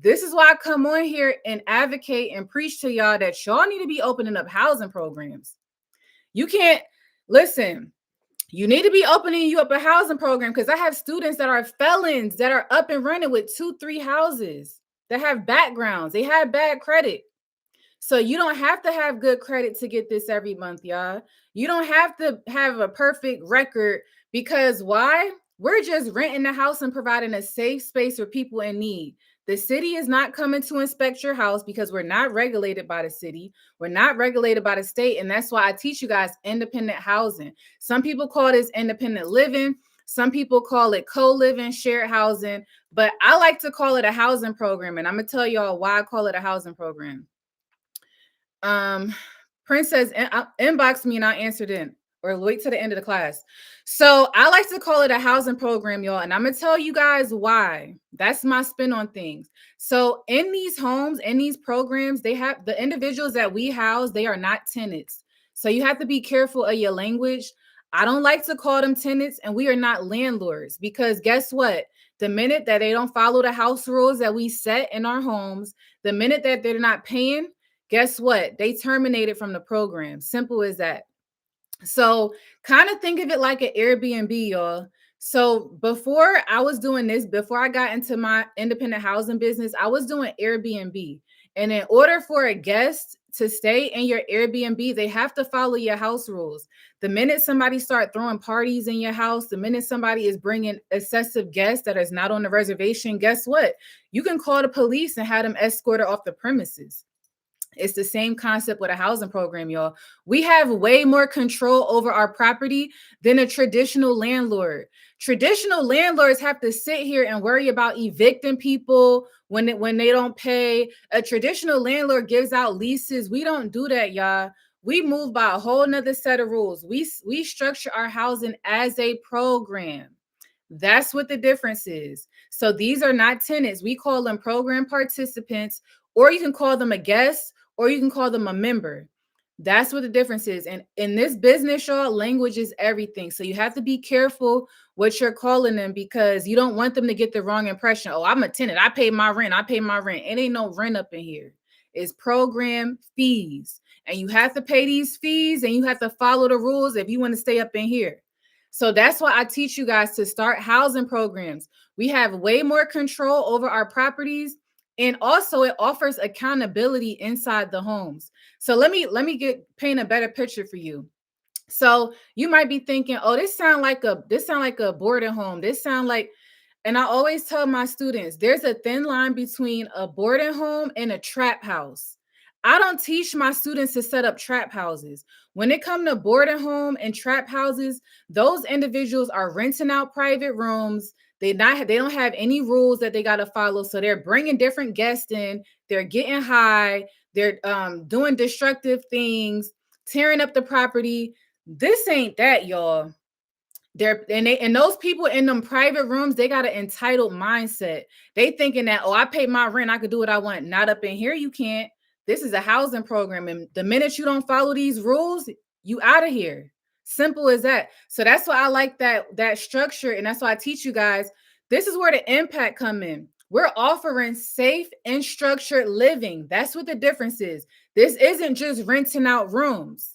This is why I come on here and advocate and preach to y'all that y'all need to be opening up housing programs. You can't listen. You need to be opening you up a housing program, because I have students that are felons that are up and running with 2, 3 houses that have backgrounds. They have bad credit. So you don't have to have good credit to get this every month, y'all. You don't have to have a perfect record, because why? We're just renting the house and providing a safe space for people in need. The city is not coming to inspect your house because we're not regulated by the city. We're not regulated by the state. And that's why I teach you guys independent housing. Some people call this independent living. Some people call it co-living, shared housing. But I like to call it a housing program. And I'm going to tell y'all why I call it a housing program. Prince says, inbox me and I'll answer then, or wait till the end of the class. So I like to call it a housing program, y'all. And I'm going to tell you guys why. That's my spin on things. So in these homes, in these programs, they have the individuals that we house, they are not tenants. So you have to be careful of your language. I don't like to call them tenants, and we are not landlords, because guess what? The minute that they don't follow the house rules that we set in our homes, the minute that they're not paying, guess what? They terminated from the program. Simple as that. So kind of think of it like an Airbnb, y'all. So before I was doing this, before I got into my independent housing business, I was doing Airbnb. And in order for a guest to stay in your Airbnb, they have to follow your house rules. The minute somebody start throwing parties in your house, the minute somebody is bringing excessive guests that is not on the reservation, guess what? You can call the police and have them escorted off the premises. It's the same concept with a housing program, y'all. We have way more control over our property than a traditional landlord. Traditional landlords have to sit here and worry about evicting people when they don't pay. A traditional landlord gives out leases. We don't do that, y'all. We move by a whole nother set of rules. We structure our housing as a program. That's what the difference is. So these are not tenants. We call them program participants, or you can call them a guest, or you can call them a member. That's what the difference is. And in this business, y'all, language is everything. So you have to be careful what you're calling them, because you don't want them to get the wrong impression. Oh, I'm a tenant. I pay my rent. I pay my rent. It ain't no rent up in here. It's program fees. And you have to pay these fees, and you have to follow the rules if you want to stay up in here. So that's why I teach you guys to start housing programs. We have way more control over our properties, and also it offers accountability inside the homes. So let me get paint a better picture for you. So you might be thinking, "Oh, this sound like a boarding home. This sound like," and I always tell my students, there's a thin line between a boarding home and a trap house. I don't teach my students to set up trap houses. When it comes to boarding home and trap houses, those individuals are renting out private rooms. They don't have any rules that they got to follow. So they're bringing different guests in. They're getting high. They're doing destructive things, tearing up the property. This ain't that, y'all. And those people in them private rooms, they got an entitled mindset. They thinking that, oh, I pay my rent, I could do what I want. Not up in here, you can't. This is a housing program, and the minute you don't follow these rules, you out of here. Simple as that. So that's why I like that structure, and that's why I teach you guys. This is where the impact come in. We're offering safe and structured living. That's what the difference is. This isn't just renting out rooms.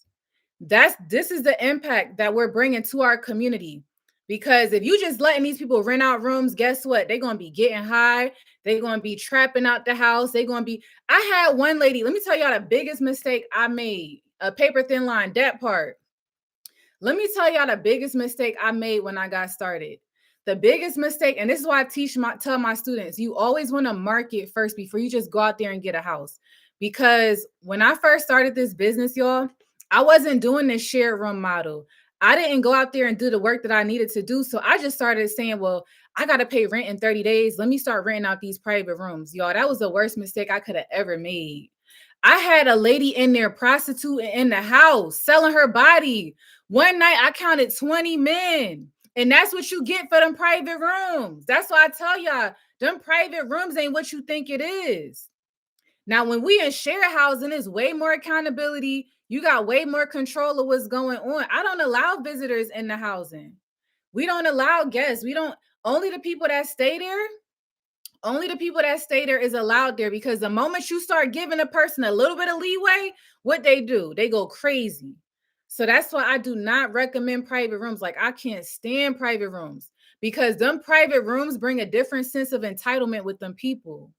This is the impact that we're bringing to our community. Because if you just letting these people rent out rooms, guess what? They're going to be getting high. They're going to be trapping out the house. They're going to be. I had one lady, let me tell y'all the biggest mistake I made. A paper thin line, that part. Let me tell y'all the biggest mistake I made when I got started. The biggest mistake, and this is why I tell my students, you always want to market first before you just go out there and get a house. Because when I first started this business, y'all, I wasn't doing this shared room model. I didn't go out there and do the work that I needed to do. So I just started saying, well, I got to pay rent in 30 days. Let me start renting out these private rooms. Y'all, that was the worst mistake I could have ever made. I had a lady in there prostituting in the house, selling her body. One night I counted 20 men. And that's what you get for them private rooms. That's why I tell y'all, them private rooms ain't what you think it is. Now, when we in share housing, there's way more accountability. You got way more control of what's going on. I don't allow visitors in the housing. We don't allow guests. We don't, only the people that stay there, only the people that stay there is allowed there, because the moment you start giving a person a little bit of leeway, what they do, they go crazy. So that's why I do not recommend private rooms. Like, I can't stand private rooms, because them private rooms bring a different sense of entitlement with them people.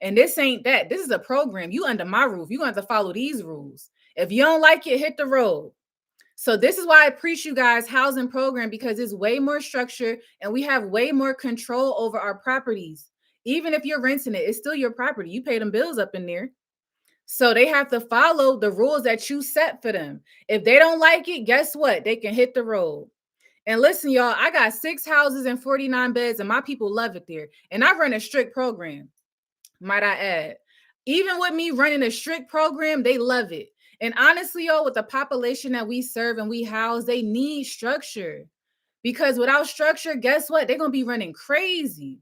And this ain't that. This is a program. You under my roof. You're going to have to follow these rules. If you don't like it, hit the road. So this is why I preach you guys housing program, because it's way more structured and we have way more control over our properties. Even if you're renting it, it's still your property. You pay them bills up in there. So they have to follow the rules that you set for them. If they don't like it, guess what? They can hit the road. And listen, y'all, I got 6 houses and 49 beds, and my people love it there. And I run a strict program, might I add. Even with me running a strict program, they love it. And honestly, y'all, with the population that we serve and we house, they need structure. Because without structure, guess what? They're going to be running crazy.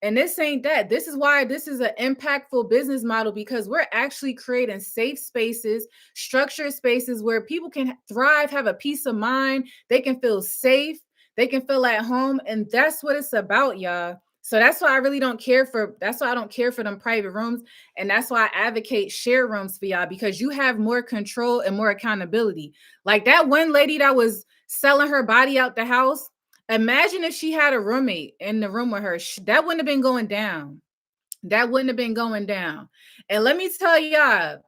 And this ain't that. This is why this is an impactful business model, because we're actually creating safe spaces, structured spaces where people can thrive, have a peace of mind. They can feel safe. They can feel at home. And that's what it's about, y'all. So that's why I really don't care for, that's why I don't care for them private rooms. And that's why I advocate share rooms for y'all, because you have more control and more accountability. Like that one lady that was selling her body out the house. Imagine if she had a roommate in the room with her. That wouldn't have been going down. That wouldn't have been going down. And let me tell y'all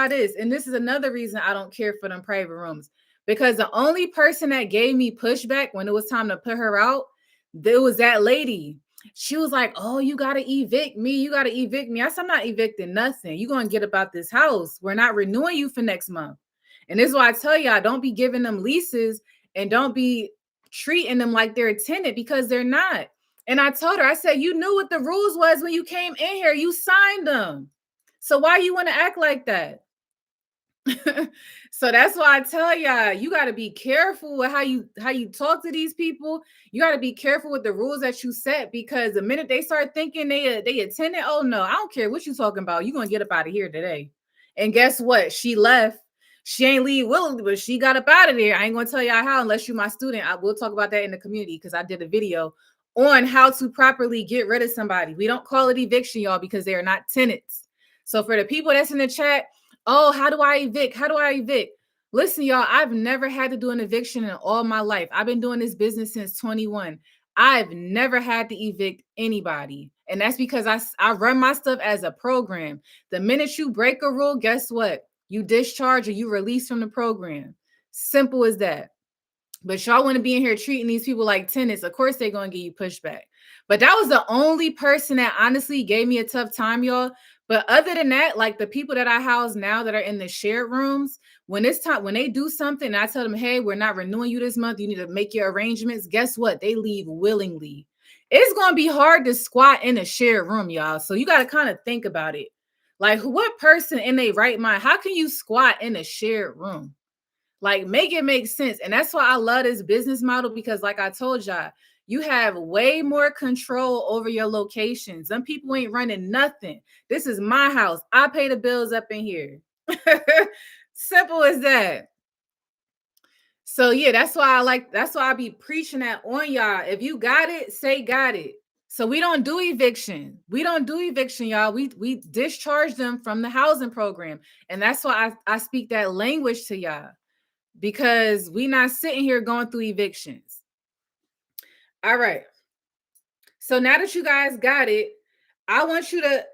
this. And this is another reason I don't care for them private rooms. Because the only person that gave me pushback when it was time to put her out, there was that lady. She was like, "Oh, you gotta evict me. You gotta evict me." I said, "I'm not evicting nothing. You're gonna get about this house. We're not renewing you for next month." And this is why I tell y'all, don't be giving them leases and don't be treating them like they're a tenant because they're not. And I told her, I said, "You knew what the rules was when you came in here. You signed them. So why you want to act like that?" So that's why I tell y'all, you got to be careful with how you talk to these people. You got to be careful with the rules that you set, because the minute they start thinking they attended, oh no, I don't care what you talking about. You gonna get up out of here today. And guess what? She left. She ain't leave willingly, but she got up out of there. I ain't gonna tell y'all how unless you're my student. I will talk about that in the community because I did a video on how to properly get rid of somebody. We don't call it eviction, y'all, because they are not tenants. So for the people that's in the chat, oh, how do I evict? How do I evict? Listen, y'all, I've never had to do an eviction in all my life. I've been doing this business since 21. I've never had to evict anybody. And that's because I run my stuff as a program. The minute you break a rule, guess what? You discharge or you release from the program. Simple as that. But y'all want to be in here treating these people like tenants. Of course, they're going to give you pushback. But that was the only person that honestly gave me a tough time, y'all. But other than that, like the people that I house now that are in the shared rooms, when it's time, when they do something, I tell them, "Hey, we're not renewing you this month. You need to make your arrangements." Guess what? They leave willingly. It's going to be hard to squat in a shared room, y'all. So you got to kind of think about it. Like, what person in their right mind, how can you squat in a shared room? Like, make it make sense. And that's why I love this business model, because like I told y'all, you have way more control over your location. Some people ain't running nothing. This is my house. I pay the bills up in here. Simple as that. So yeah, that's why I be preaching that on y'all. If you got it, say got it. So we don't do eviction. We don't do eviction, y'all. We discharge them from the housing program. And that's why I speak that language to y'all, because we not sitting here going through evictions. All right. So now that you guys got it, I want you to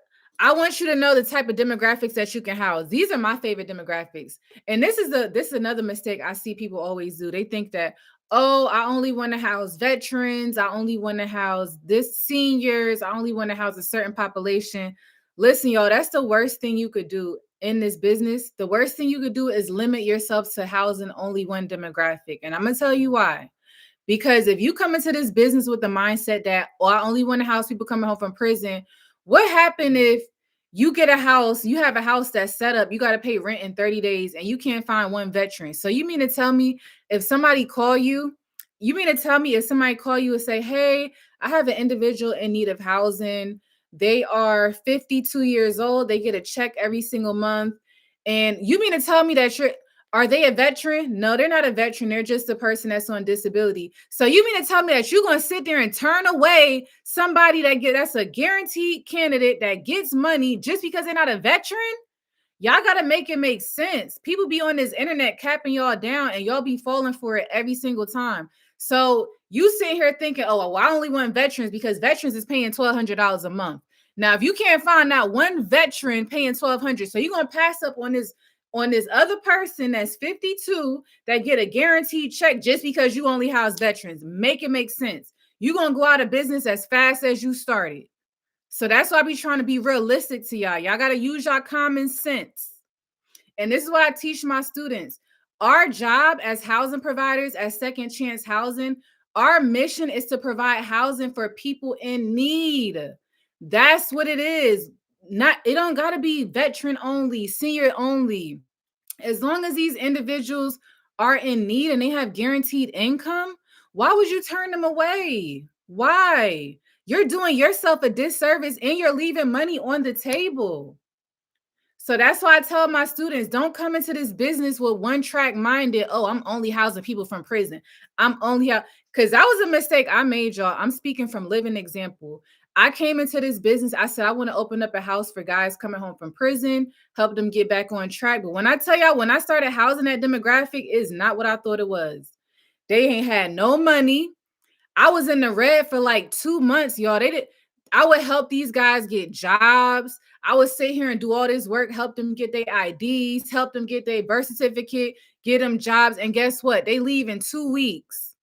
I want you to know the type of demographics that you can house. These are my favorite demographics. And this is another mistake I see people always do. They think that, "Oh, I only want to house veterans, I only want to house this seniors, I only want to house a certain population." Listen, y'all, that's the worst thing you could do in this business. The worst thing you could do is limit yourself to housing only one demographic. And I'm going to tell you why. Because if you come into this business with the mindset that, "Oh, I only want to house people coming home from prison," what happened if you get a house, you have a house that's set up, you got to pay rent in 30 days and you can't find one veteran? So you mean to tell me if somebody call you, you mean to tell me if somebody call you and say, "Hey, I have an individual in need of housing. They are 52 years old. They get a check every single month." And you mean to tell me that are they a veteran? No, they're not a veteran. They're just a person that's on disability. So you mean to tell me that you're going to sit there and turn away somebody that's a guaranteed candidate that gets money just because they're not a veteran? Y'all got to make it make sense. People be on this internet capping y'all down and y'all be falling for it every single time. So you sitting here thinking, "Oh, well, I only want veterans because veterans is paying $1,200 a month." Now, if you can't find out one veteran paying $1,200, so you're going to pass up on this other person that's 52 that get a guaranteed check just because you only house veterans. Make it make sense. You're going to go out of business as fast as you started. So that's why I be trying to be realistic to y'all. Y'all got to use your common sense. And this is what I teach my students. Our job as housing providers, as second chance housing, our mission is to provide housing for people in need. That's what it is. It don't got to be veteran only, senior only. As long as these individuals are in need and they have guaranteed income, why would you turn them away? Why? You're doing yourself a disservice and you're leaving money on the table. So that's why I tell my students, don't come into this business with one track minded. "Oh, I'm only housing people from prison. I'm only out." Because that was a mistake I made, y'all. I'm speaking from living example. I came into this business. I said, I want to open up a house for guys coming home from prison, help them get back on track. But when I tell y'all, when I started housing that demographic, is not what I thought it was. They ain't had no money. I was in the red for like 2 months, y'all. I would help these guys get jobs. I would sit here and do all this work, help them get their IDs, help them get their birth certificate, get them jobs. And guess what? They leave in 2 weeks.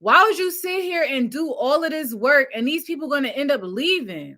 Why would you sit here and do all of this work and these people going to end up leaving?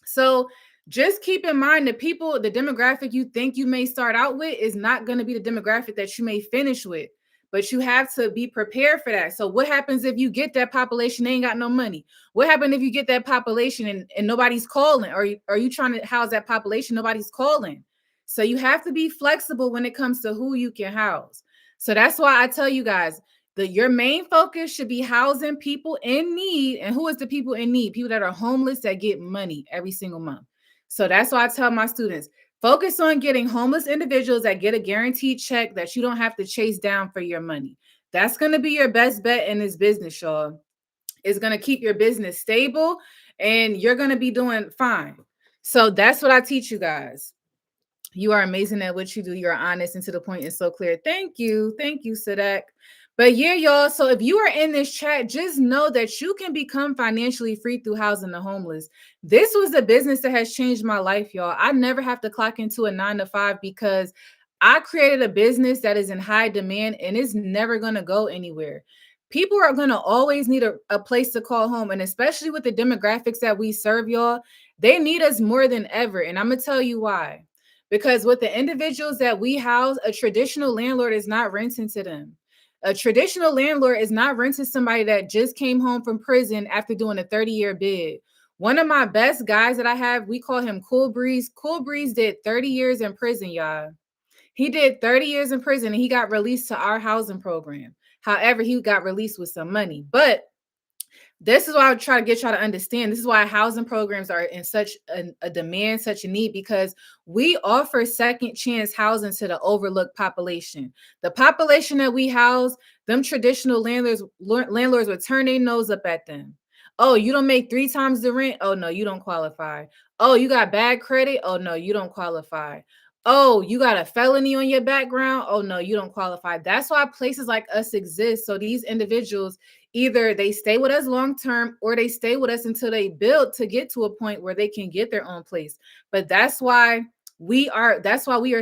So just keep in mind the people, the demographic you think you may start out with is not going to be the demographic that you may finish with. But you have to be prepared for that. So what happens if you get that population, they ain't got no money? What happens if you get that population and nobody's calling? Or are you trying to house that population? Nobody's calling. So you have to be flexible when it comes to who you can house. So that's why I tell you guys, your main focus should be housing people in need. And who is the people in need? People that are homeless that get money every single month. So that's why I tell my students, focus on getting homeless individuals that get a guaranteed check that you don't have to chase down for your money. That's going to be your best bet in this business, y'all. It's going to keep your business stable and you're going to be doing fine. So that's what I teach you guys. You are amazing at what you do. You're honest and to the point and so clear. Thank you. Thank you, Sadak. But yeah, y'all. So if you are in this chat, just know that you can become financially free through housing the homeless. This was a business that has changed my life, y'all. I never have to clock into a 9 to 5 because I created a business that is in high demand and it's never going to go anywhere. People are going to always need a place to call home. And especially with the demographics that we serve, y'all, they need us more than ever. And I'm going to tell you why. Because with the individuals that we house, a traditional landlord is not renting to them. A traditional landlord is not renting somebody that just came home from prison after doing a 30-year bid. One of my best guys that I have, we call him Cool Breeze. Cool Breeze did 30 years in prison, y'all. He did 30 years in prison and he got released to our housing program. However, he got released with some money. But this is why I try to get y'all to understand. This is why housing programs are in such a demand, such a need, because we offer second chance housing to the overlooked population. The population that we house, them traditional landlords would turn their nose up at them. Oh, you don't make 3 times the rent? Oh, no, you don't qualify. Oh, you got bad credit? Oh, no, you don't qualify. Oh, you got a felony on your background? Oh, no, you don't qualify. That's why places like us exist. So these individuals, either they stay with us long term or they stay with us until they build to get to a point where they can get their own place. But that's why we are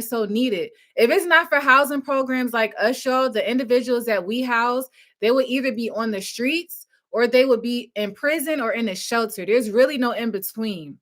so needed. If it's not for housing programs like us, y'all, the individuals that we house, they would either be on the streets or they would be in prison or in a shelter. There's really no in between.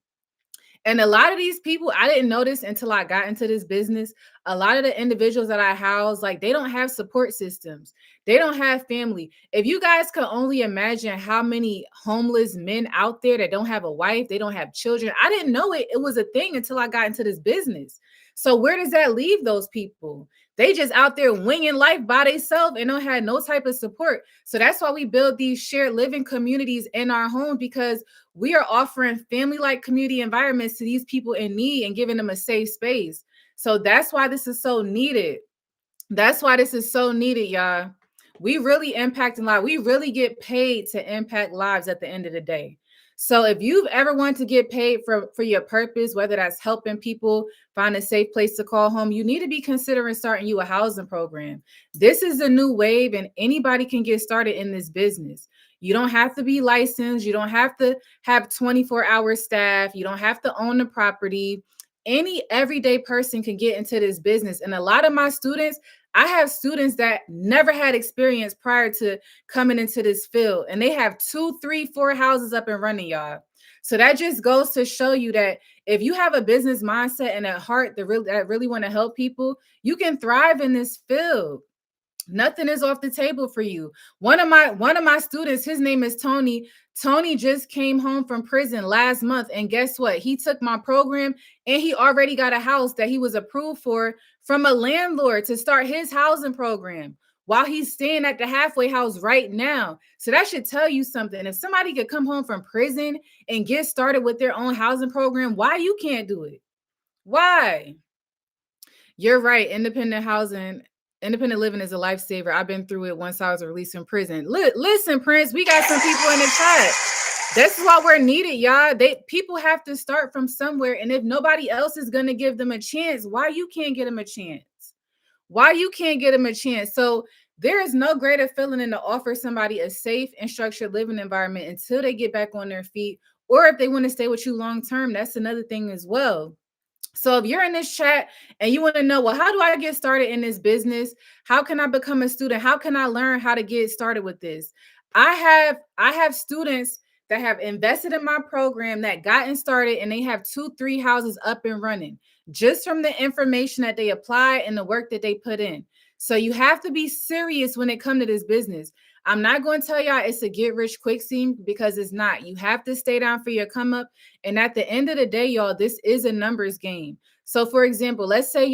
And a lot of these people, I didn't notice until I got into this business. A lot of the individuals that I house, like they don't have support systems. They don't have family. If you guys could only imagine how many homeless men out there that don't have a wife, they don't have children. I didn't know it was a thing until I got into this business. So where does that leave those people? They just out there winging life by themselves and don't have no type of support. So that's why we build these shared living communities in our homes, because we are offering family-like community environments to these people in need and giving them a safe space. So that's why this is so needed. That's why this is so needed, y'all. We really impact a lot. We really get paid to impact lives at the end of the day. So if you've ever wanted to get paid for your purpose, whether that's helping people find a safe place to call home, you need to be considering starting you a housing program. This is a new wave and anybody can get started in this business. You don't have to be licensed. You don't have to have 24-hour staff. You don't have to own the property. Any everyday person can get into this business. And a lot of my students, I have students that never had experience prior to coming into this field, and they have 2, 3, 4 houses up and running, y'all. So that just goes to show you that if you have a business mindset and a heart that really want to help people, you can thrive in this field. Nothing is off the table for you. One of my students, his name is Tony. Tony just came home from prison last month, and guess what? He took my program and he already got a house that he was approved for from a landlord to start his housing program while he's staying at the halfway house right now. So that should tell you something. If somebody could come home from prison and get started with their own housing program, why you can't do it? Why? You're right. Independent living is a lifesaver. I've been through it once I was released from prison. Listen, Prince, we got some people in the chat. That's why we're needed, y'all. People have to start from somewhere. And if nobody else is going to give them a chance, why you can't get them a chance? Why you can't get them a chance? So there is no greater feeling than to offer somebody a safe and structured living environment until they get back on their feet. Or if they want to stay with you long term, that's another thing as well. So if you're in this chat and you want to know, well, how do I get started in this business? How can I become a student? How can I learn how to get started with this? I have students that have invested in my program that gotten started and they have 2, 3 houses up and running just from the information that they apply and the work that they put in. So you have to be serious when it comes to this business. I'm not going to tell y'all it's a get rich quick scheme because it's not. You have to stay down for your come up. And at the end of the day, y'all, this is a numbers game. So for example, let's say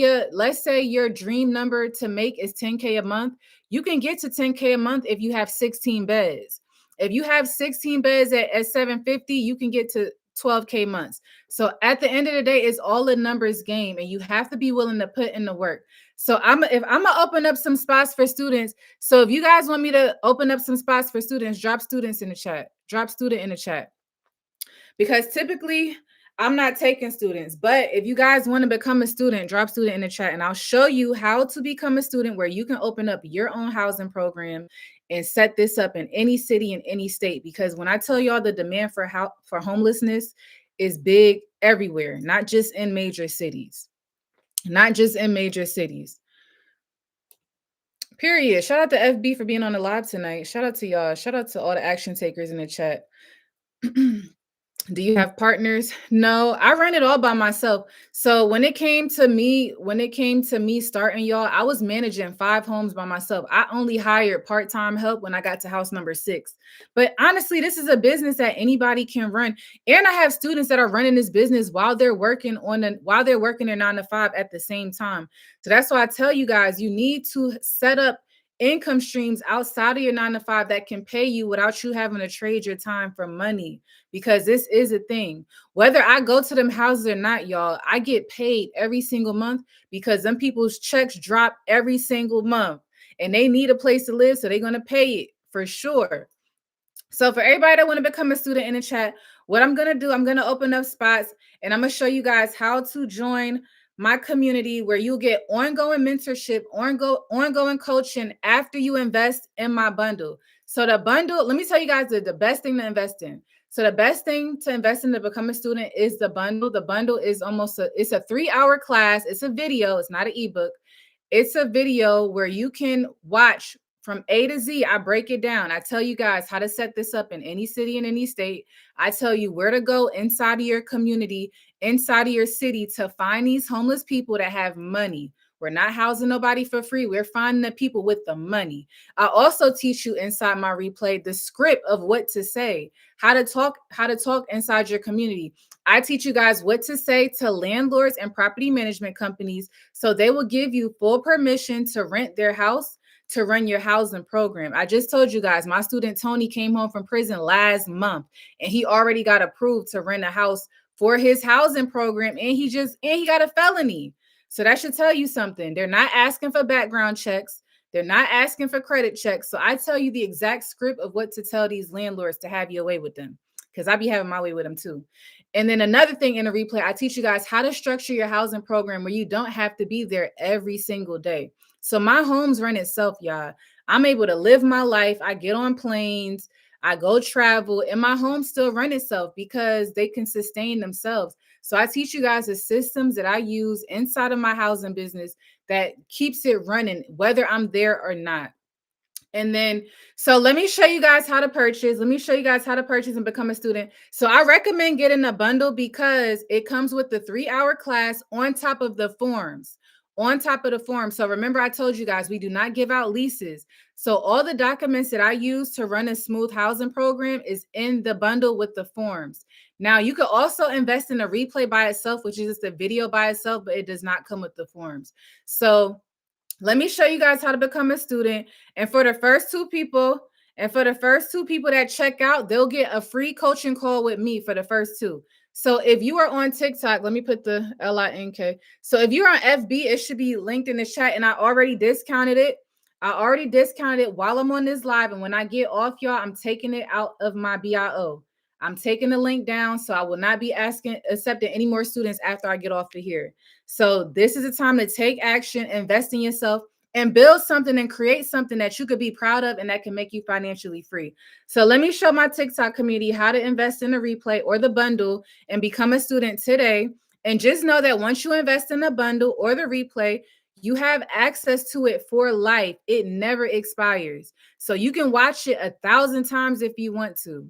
your dream number to make is 10K a month. You can get to 10K a month if you have 16 beds. If you have 16 beds at 750, you can get to 12K months. So at the end of the day, it's all a numbers game, and you have to be willing to put in the work. So if I'm gonna open up some spots for students. So if you guys want me to open up some spots for students, drop students in the chat. Drop student in the chat because typically I'm not taking students. But if you guys want to become a student, drop student in the chat and I'll show you how to become a student where you can open up your own housing program and set this up in any city in any state. Because when I tell y'all the demand for homelessness is big everywhere, not just in major cities. Not just in major cities. Period. Shout out to FB for being on the live tonight. Shout out to y'all. Shout out to all the action takers in the chat. Do you have partners? No, I run it all by myself. So when it came to me starting, y'all, I was managing 5 homes by myself. I only hired part-time help when I got to house number 6. But honestly, this is a business that anybody can run. And I have students that are running this business while they're working their 9 to 5 at the same time. So that's why I tell you guys, you need to set up income streams outside of your 9 to 5 that can pay you without you having to trade your time for money, because this is a thing. Whether I go to them houses or not, y'all, I get paid every single month because them people's checks drop every single month and they need a place to live, so they're going to pay it for sure. So for everybody that want to become a student in the chat, what I'm going to do, I'm going to open up spots and I'm going to show you guys how to join my community where you'll get ongoing mentorship, ongoing coaching after you invest in my bundle. So the bundle, let me tell you guys the best thing to invest in. So the best thing to invest in to become a student is the bundle. The bundle is it's a 3-hour class. It's a video. It's not an ebook. It's a video where you can watch from A to Z. I break it down. I tell you guys how to set this up in any city in any state. I tell you where to go inside of your community, inside of your city to find these homeless people that have money. We're not housing nobody for free. We're finding the people with the money. I also teach you inside my replay the script of what to say, how to talk inside your community. I teach you guys what to say to landlords and property management companies so they will give you full permission to rent their house to run your housing program. I just told you guys, my student Tony came home from prison last month and he already got approved to rent a house for his housing program, and he got a felony. So that should tell you something. They're not asking for background checks. They're not asking for credit checks. So I tell you the exact script of what to tell these landlords to have your way with them, because I be having my way with them too. And then another thing in the replay, I teach you guys how to structure your housing program where you don't have to be there every single day. So my homes run itself, y'all. I'm able to live my life. I get on planes, I go travel, and my homes still run itself because they can sustain themselves. So I teach you guys the systems that I use inside of my housing business that keeps it running, whether I'm there or not. And then, so let me show you guys how to purchase. Let me show you guys how to purchase and become a student. So I recommend getting a bundle because it comes with the 3-hour class on top of the forms. On top of the form. So remember, I told you guys, we do not give out leases. So all the documents that I use to run a smooth housing program is in the bundle with the forms. Now, you could also invest in a replay by itself, which is just a video by itself, but it does not come with the forms. So let me show you guys how to become a student. And for the first two people that check out, they'll get a free coaching call with me for the first two. So if you are on TikTok, let me put the LINK. So if you're on FB, it should be linked in the chat. And I already discounted it. While I'm on this live. And when I get off, y'all, I'm taking it out of my BIO. I'm taking the link down. So I will not be accepting any more students after I get off of here. So this is a time to take action, invest in yourself, and build something and create something that you could be proud of and that can make you financially free. So let me show my TikTok community how to invest in the replay or the bundle and become a student today. And just know that once you invest in the bundle or the replay, You have access to it for life. It never expires. So you can watch it 1,000 times if you want to.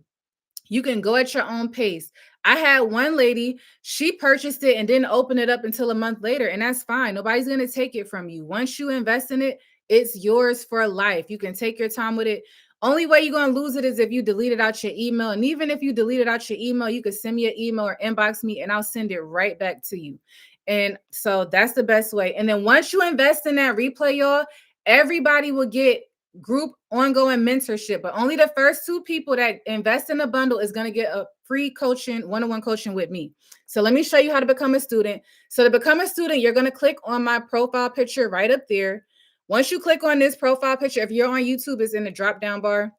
You can go at your own pace. I had one lady, she purchased it and didn't open it up until a month later, and that's fine. Nobody's going to take it from you. Once you invest in it, it's yours for life. You can take your time with it. Only way you're going to lose it is if you delete it out your email. And even if you delete it out your email, you could send me an email or inbox me and I'll send it right back to you. And so that's the best way. And then once you invest in that replay, y'all, everybody will get group ongoing mentorship, but only the first 2 people that invest in a bundle is going to get a free coaching, one-on-one coaching with me. So let me show you how to become a student. So to become a student, you're going to click on my profile picture right up there. Once you click on this profile picture, if you're on YouTube, it's in the drop down bar.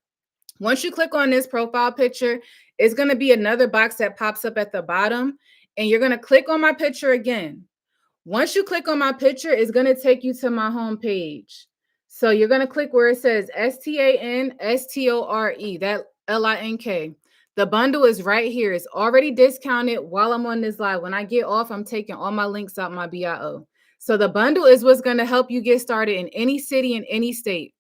Once you click on this profile picture, it's going to be another box that pops up at the bottom, and you're going to click on my picture again. Once you click on my picture, it's going to take you to my home page. So you're going to click where it says STANSTORE, that LINK. The bundle is right here. It's already discounted while I'm on this live. When I get off, I'm taking all my links out my BIO. So the bundle is what's going to help you get started in any city, in any state.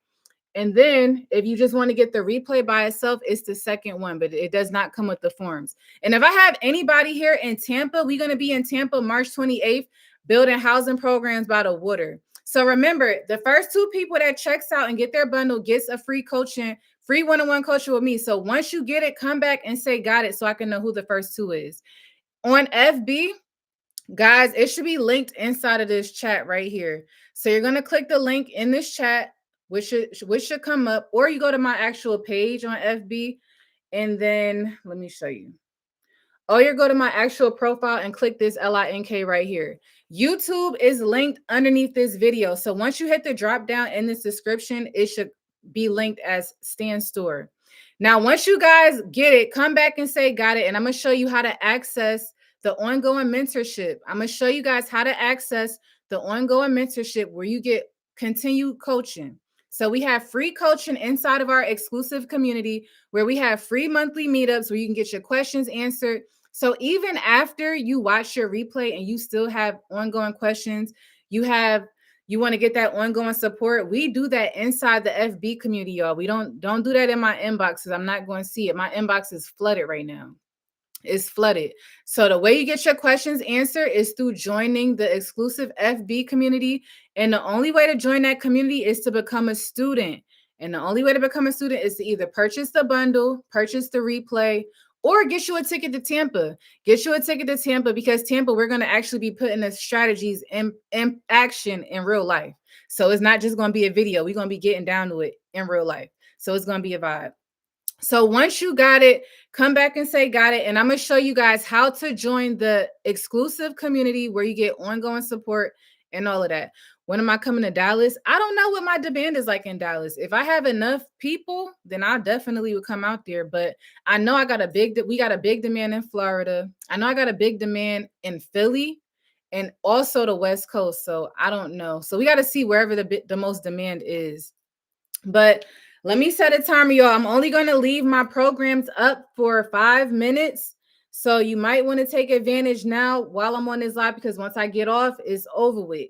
And then if you just want to get the replay by itself, it's the second one, but it does not come with the forms. And if I have anybody here in Tampa, we're going to be in Tampa March 28th, building housing programs by the water. So remember, the first 2 people that checks out and get their bundle gets a free coaching, free one-on-one coaching with me. So once you get it, come back and say got it so I can know who the first 2 is. On FB, guys, it should be linked inside of this chat right here. So you're going to click the link in this chat, which should come up, or you go to my actual page on FB, and then let me show you. Or you go to my actual profile and click this LINK right here. YouTube is linked underneath this video. So once you hit the drop down in this description, it should be linked as Stan Store. Now, once you guys get it, come back and say got it, and I'm going to show you how to access the ongoing mentorship. I'm going to show you guys how to access the ongoing mentorship where you get continued coaching. So we have free coaching inside of our exclusive community where we have free monthly meetups where you can get your questions answered. So even after you watch your replay and you still have ongoing questions, you want to get that ongoing support, we do that inside the FB community, y'all. We don't do that in my inbox because I'm not going to see it. My inbox is flooded right now. It's flooded. So the way you get your questions answered is through joining the exclusive FB community. And the only way to join that community is to become a student. And the only way to become a student is to either purchase the bundle, purchase the replay, or get you a ticket to Tampa. Get you a ticket to Tampa because Tampa, we're going to actually be putting the strategies in action in real life. So it's not just going to be a video. We're going to be getting down to it in real life. So it's going to be a vibe. So once you got it, come back and say got it. And I'm going to show you guys how to join the exclusive community where you get ongoing support and all of that. When am I coming to Dallas? I don't know what my demand is like in Dallas. If I have enough people, then I definitely would come out there. But I know we got a big demand in Florida. I know I got a big demand in Philly and also the West Coast. So I don't know. So we got to see wherever the most demand is. But let me set a timer, y'all. I'm only going to leave my programs up for 5 minutes. So you might want to take advantage now while I'm on this live because once I get off, it's over with.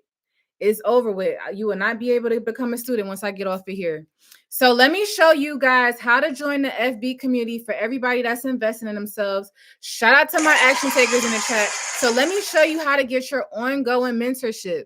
It's over with. You will not be able to become a student once I get off of here. So let me show you guys how to join the FB community for everybody that's investing in themselves. Shout out to my action takers in the chat. So let me show you how to get your ongoing mentorship.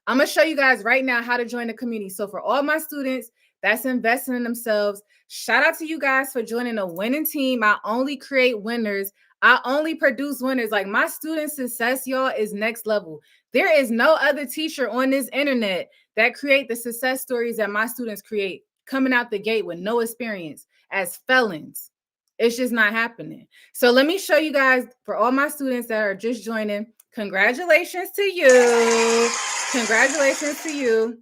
I'm going to show you guys right now how to join the community. So for all my students that's investing in themselves, shout out to you guys for joining a winning team. I only create winners. I only produce winners. Like my student success, y'all, is next level. There is no other teacher on this internet that create the success stories that my students create coming out the gate with no experience as felons. It's just not happening. So let me show you guys for all my students that are just joining. Congratulations to you. Congratulations to you.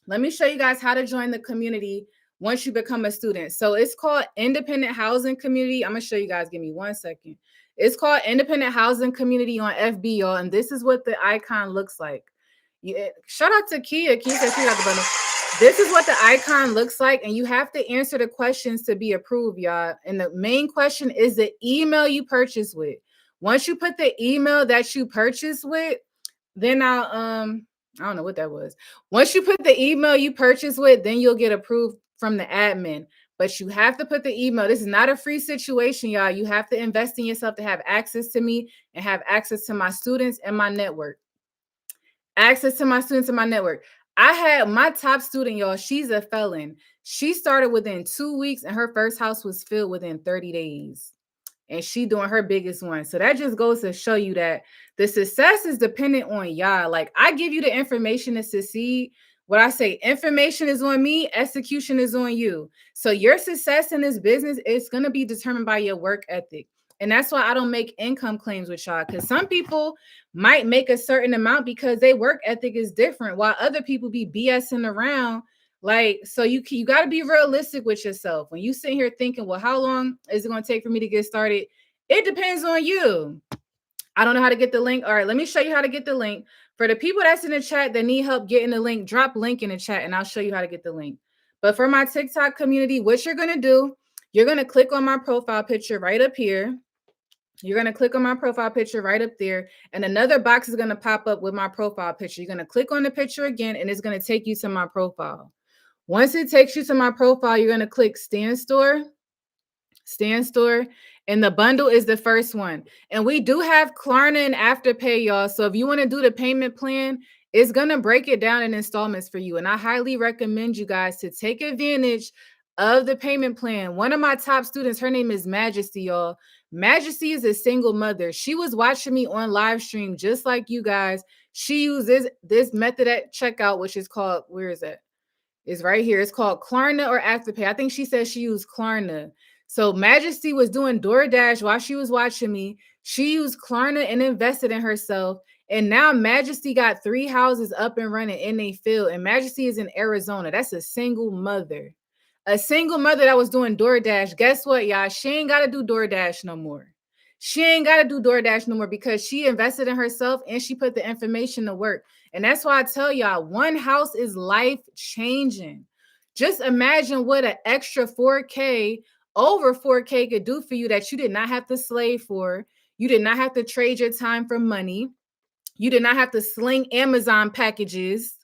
Let me show you guys how to join the community once you become a student. So it's called Independent Housing Community. I'm going to show you guys. Give me 1 second. It's called Independent Housing Community on FB, y'all. And this is what the icon looks like. Shout out to Kia. Kia said she got the button. This is what the icon looks like. And you have to answer the questions to be approved, y'all. And the main question is the email you purchase with. Once you put the email that you purchase with, then I don't know what that was. Once you put the email you purchase with, then you'll get approved from the admin. But you have to put the email. This is not a free situation, y'all. You have to invest in yourself to have access to me and have access to my students and my network. Access to my students and my network. I had my top student, y'all. She's a felon. She started within 2 weeks and her first house was filled within 30 days. And she doing her biggest one. So that just goes to show you that the success is dependent on y'all. Like, I give you the information to succeed. What I say, information is on me, execution is on you. So your success in this business is going to be determined by your work ethic. And that's why I don't make income claims with y'all, because some people might make a certain amount because their work ethic is different, while other people be BSing around. Like, so you got to be realistic with yourself. When you sit here thinking, well, how long is it going to take for me to get started? It depends on you. I don't know how to get the link. All right, let me show you how to get the link. For the people that's in the chat that need help getting the link, drop link in the chat and I'll show you how to get the link. But for my TikTok community, what you're going to do, you're going to click on my profile picture right up here. You're going to click on my profile picture right up there, and another box is going to pop up with my profile picture. You're going to click on the picture again, and it's going to take you to my profile. Once it takes you to my profile, you're going to click Stand Store, and the bundle is the first one. And we do have Klarna and Afterpay, y'all. So if you want to do the payment plan, it's going to break it down in installments for you. And I highly recommend you guys to take advantage of the payment plan. One of my top students, her name is Majesty, y'all. Majesty is a single mother. She was watching me on live stream just like you guys. She used this method at checkout, which is called, where is it? It's right here. It's called Klarna or Afterpay. I think she said she used Klarna. So Majesty was doing DoorDash while she was watching me. She used Klarna and invested in herself. And now Majesty got 3 houses up and running in a field. And Majesty is in Arizona. That's a single mother. A single mother that was doing DoorDash. Guess what, y'all? She ain't got to do DoorDash no more. She ain't got to do DoorDash no more because she invested in herself and she put the information to work. And that's why I tell y'all, one house is life changing. Just imagine what an extra 4K, over 4K could do for you that you did not have to slave for. You did not have to trade your time for money. You did not have to sling Amazon packages.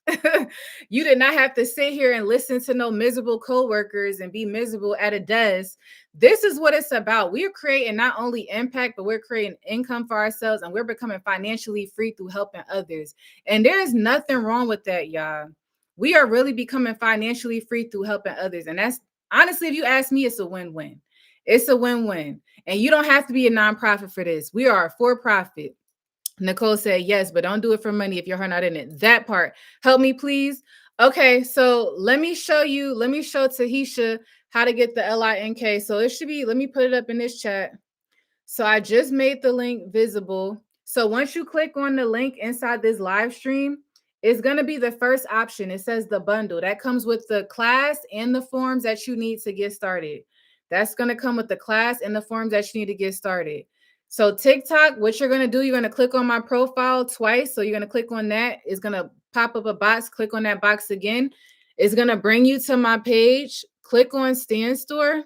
You did not have to sit here and listen to no miserable coworkers and be miserable at a desk. This is what it's about. We are creating not only impact, but we're creating income for ourselves, and we're becoming financially free through helping others. And there is nothing wrong with that, y'all. We are really becoming financially free through helping others. And that's, honestly, if you ask me, it's a win-win. It's a win-win. And you don't have to be a nonprofit for this. We are a for-profit. Nicole said yes, but don't do it for money if you're not in it. That part. Help me, please. Okay, so let me show Tahisha how to get the LINK. So it should be, let me put it up in this chat. So I just made the link visible. So once you click on the link inside this live stream, it's going to be the first option. It says the bundle. That comes with the class and the forms that you need to get started. That's going to come with the class and the forms that you need to get started. So TikTok, what you're going to do, you're going to click on my profile twice. So you're going to click on that. It's going to pop up a box. Click on that box again. It's going to bring you to my page. Click on Stand Store.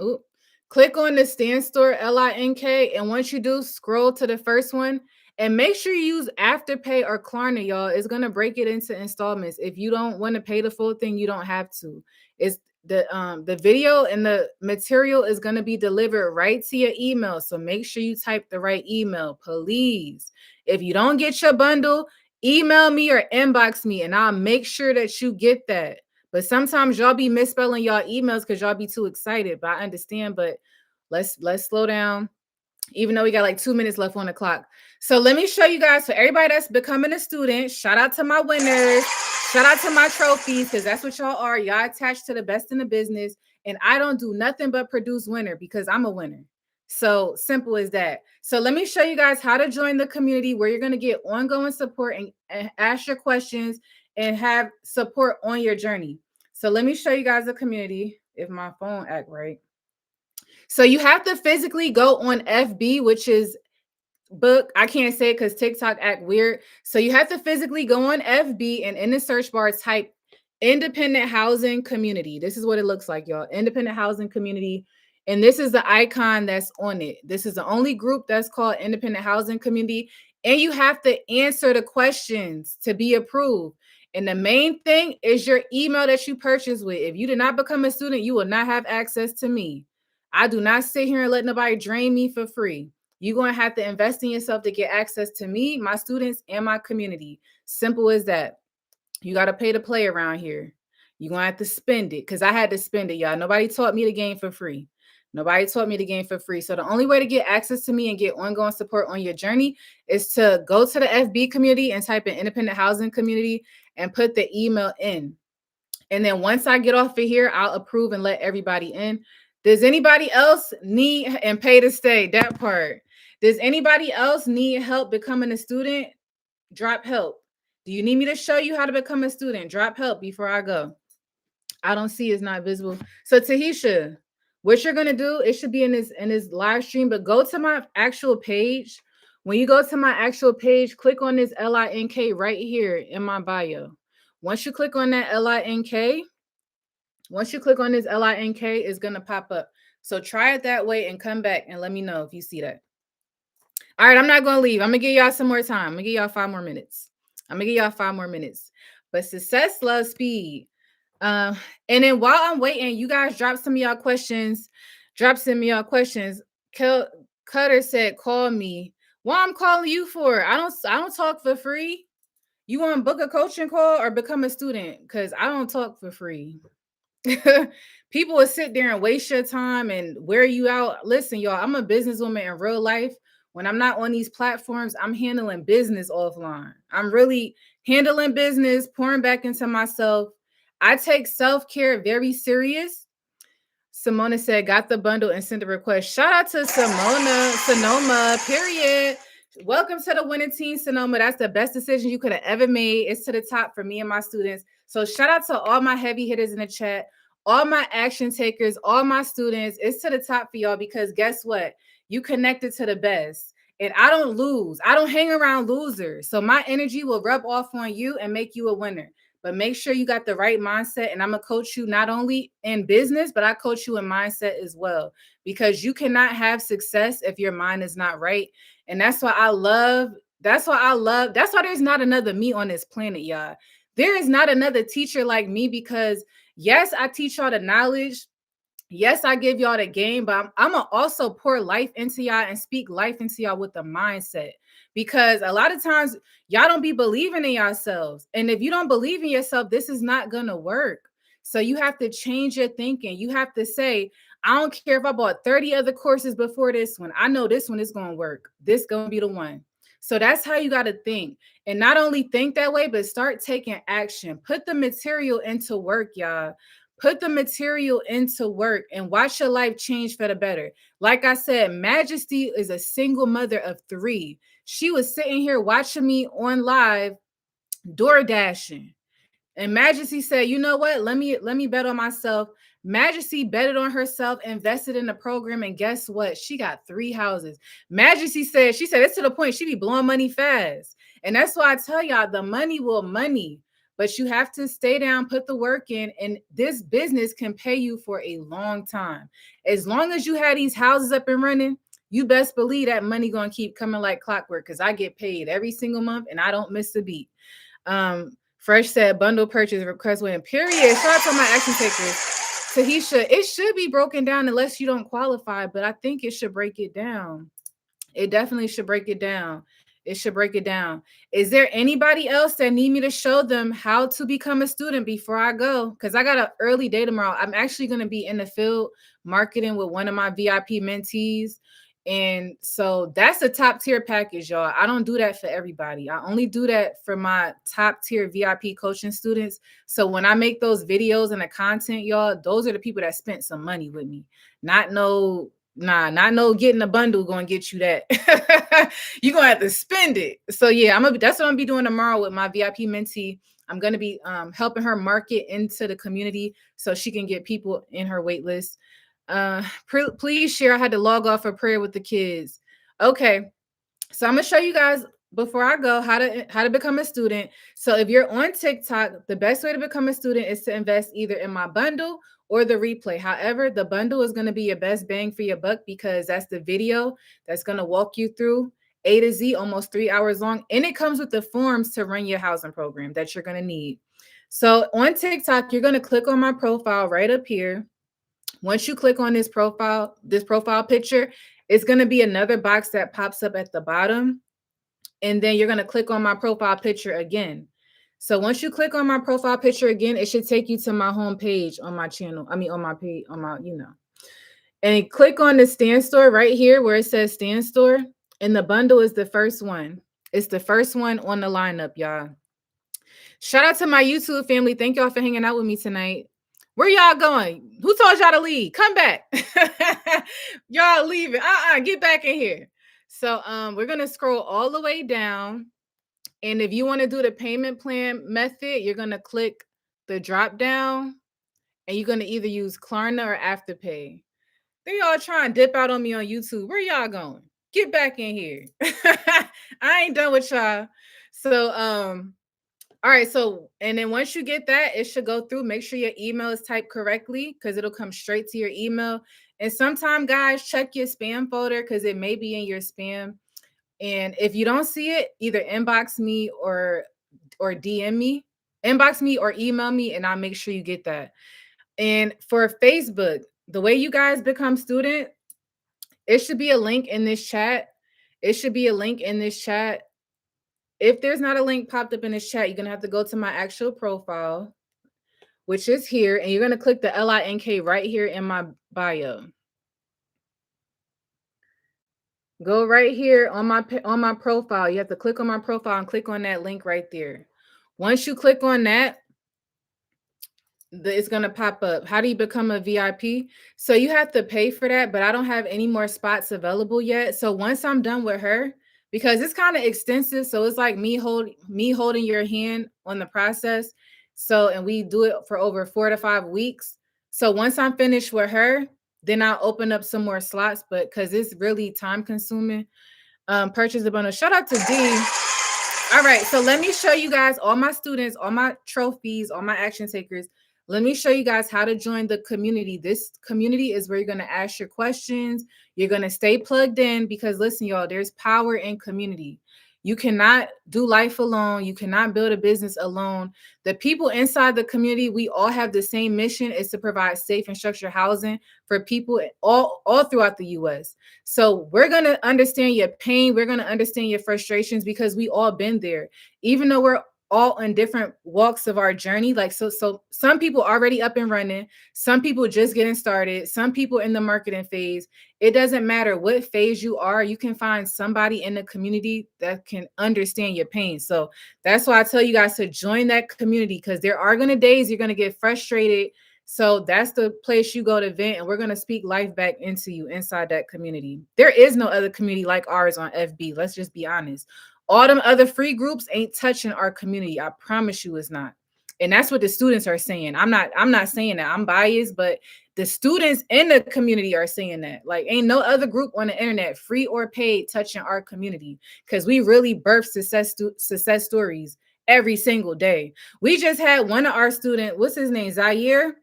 Ooh. Click on the Stand Store, LINK. And once you do, scroll to the first one. And make sure you use Afterpay or Klarna, y'all. It's going to break it into installments. If you don't want to pay the full thing, you don't have to. It's the video and the material is going to be delivered right to your email. So make sure you type the right email, please. If you don't get your bundle, email me or inbox me and I'll make sure that you get that. But sometimes y'all be misspelling y'all emails because y'all be too excited. But I understand. But let's slow down, even though we got like 2 minutes left on the clock. So let me show you guys, for everybody that's becoming a student, shout out to my winners. Shout out to my trophies, because that's what y'all are. Y'all attached to the best in the business. And I don't do nothing but produce winner because I'm a winner. So simple as that. So let me show you guys how to join the community where you're going to get ongoing support and ask your questions and have support on your journey. So let me show you guys the community if my phone act right. So you have to physically go on FB, which is book. I can't say it because TikTok act weird. So you have to physically go on FB and in the search bar type independent housing community. This is what it looks like, y'all. Independent housing community. And this is the icon that's on it. This is the only group that's called Independent Housing Community. And you have to answer the questions to be approved. And the main thing is your email that you purchase with. If you did not become a student, you will not have access to me. I do not sit here and let nobody drain me for free. You're going to have to invest in yourself to get access to me, my students, and my community. Simple as that. You got to pay to play around here. You're going to have to spend it because I had to spend it, y'all. Nobody taught me the game for free. Nobody taught me the game for free. So the only way to get access to me and get ongoing support on your journey is to go to the FB community and type in Independent Housing Community and put the email in. And then once I get off of here, I'll approve and let everybody in. Does anybody else need and pay to stay? That part. Does anybody else need help becoming a student? Drop help. Do you need me to show you how to become a student? Drop help before I go. I don't see it's not visible. So Tahisha, what you're gonna do, it should be in this live stream, but go to my actual page. When you go to my actual page, click on this link right here in my bio. Once you click on that link, once you click on this link, it's gonna pop up. So try it that way and come back and let me know if you see that. All right, I'm not gonna leave. I'm gonna give y'all some more time. I'm gonna give y'all 5 more minutes. But success loves speed. And then while I'm waiting, you guys drop some of y'all questions. Cutter said, "Call me." What I'm calling you for? I don't talk for free. You want to book a coaching call or become a student? Because I don't talk for free. People will sit there and waste your time and wear you out. Listen, y'all, I'm a businesswoman in real life. When I'm not on these platforms, I'm handling business offline. I'm really handling business, pouring back into myself. I take self-care very serious. Simona said, got the bundle and sent a request. Shout out to Sonoma, period. Welcome to the winning team, Sonoma. That's the best decision you could have ever made. It's to the top for me and my students. So shout out to all my heavy hitters in the chat, all my action takers, all my students. It's to the top for y'all because guess what? You connected to the best. And I don't lose. I don't hang around losers. So my energy will rub off on you and make you a winner. But make sure you got the right mindset. And I'm going to coach you not only in business, but I coach you in mindset as well. Because you cannot have success if your mind is not right. And that's why that's why there's not another me on this planet, y'all. There is not another teacher like me because, yes, I teach y'all the knowledge. Yes, I give y'all the game, but I'm gonna also pour life into y'all and speak life into y'all with the mindset. Because a lot of times y'all don't be believing in yourselves. And if you don't believe in yourself, this is not gonna work. So you have to change your thinking. You have to say, I don't care if I bought 30 other courses before this one. I know this one is gonna work. This gonna be the one. So that's how you got to think. And not only think that way, but start taking action. Put the material into work, y'all. Put the material into work and watch your life change for the better. Like I said, Majesty is a single mother of 3. She was sitting here watching me on live, door dashing. And Majesty said, you know what? Let me bet on myself. Majesty betted on herself, invested in the program, and guess what? She got 3 houses. Majesty said, it's to the point she be blowing money fast. And that's why I tell y'all the money will money. But you have to stay down, put the work in, and this business can pay you for a long time. As long as you have these houses up and running, you best believe that money going to keep coming like clockwork because I get paid every single month and I don't miss a beat. Fresh said bundle purchase request win. Period. Shout out to my action takers. Tahisha, it should be broken down unless you don't qualify, but I think it should break it down. It definitely should break it down. It should break it down. Is there anybody else that need me to show them how to become a student before I go? Because I got an early day tomorrow. I'm actually going to be in the field marketing with one of my VIP mentees. And so that's a top tier package, y'all. I don't do that for everybody. I only do that for my top tier VIP coaching students. So when I make those videos and the content, y'all, those are the people that spent some money with me. Not no getting a bundle going to get you that. You're going to have to spend it. So yeah, that's what I'm going to be doing tomorrow with my VIP mentee. I'm going to be helping her market into the community so she can get people in her wait list. Please share. I had to log off for prayer with the kids. Okay. So I'm going to show you guys before I go, how to become a student. So if you're on TikTok, the best way to become a student is to invest either in my bundle or the replay. However, the bundle is going to be your best bang for your buck because that's the video that's going to walk you through A to Z, almost 3 hours long, and it comes with the forms to run your housing program that you're going to need. So on TikTok, you're going to click on my profile right up here. Once you click on this profile picture, it's going to be another box that pops up at the bottom, and then you're going to click on my profile picture again. So once you click on my profile picture again, it should take you to my home page on my channel. I mean, on my page, on my, and click on the stand store right here where it says stand store. And the bundle is the first one. It's the first one on the lineup, y'all. Shout out to my YouTube family. Thank y'all for hanging out with me tonight. Where y'all going? Who told y'all to leave? Come back. Y'all leaving. Get back in here. So we're gonna scroll all the way down. And if you want to do the payment plan method, you're gonna click the drop down and you're gonna either use Klarna or Afterpay. They all trying to dip out on me on YouTube. Where y'all going? Get back in here. I ain't done with y'all. So all right, so and then once you get that, it should go through. Make sure your email is typed correctly because it'll come straight to your email. And sometime, guys, check your spam folder because it may be in your spam. And if you don't see it, either inbox me or DM me, inbox me or email me, and I'll make sure you get that. And for Facebook, the way you guys become student, it should be a link in this chat. It should be a link in this chat. If there's not a link popped up in this chat, you're going to have to go to my actual profile, which is here, and you're going to click the link right here in my bio. Go right here on my profile. You have to click on my profile and click on that link right there. Once you click on that, it's going to pop up. How do you become a VIP? So you have to pay for that, but I don't have any more spots available yet. So once I'm done with her, because it's kind of extensive, so it's like me holding your hand on the process. So, and we do it for over 4 to 5 weeks. So once I'm finished with her, then I'll open up some more slots, but because it's really time consuming. Purchase a bundle. Shout out to D. All right, so let me show you guys, all my students, all my trophies, all my action takers. Let me show you guys how to join the community. This community is where you're going to ask your questions. You're going to stay plugged in because listen, y'all, there's power in community. You cannot do life alone. You cannot build a business alone. The people inside the community, we all have the same mission, is to provide safe and structured housing for people all throughout the U.S. So we're going to understand your pain. We're going to understand your frustrations because we all been there. Even though we're all in different walks of our journey. Like, so some people already up and running, some people just getting started, some people in the marketing phase. It doesn't matter what phase you are, you can find somebody in the community that can understand your pain. So that's why I tell you guys to join that community because there are going to days you're going to get frustrated. So that's the place you go to vent, and we're going to speak life back into you inside that community. There is no other community like ours on FB. Let's just be honest. All them other free groups ain't touching our community. I promise you it's not. And that's what the students are saying. I'm not saying that. I'm biased, but the students in the community are saying that. Like, ain't no other group on the internet, free or paid, touching our community because we really birth success stories every single day. We just had one of our students, what's his name, Zaire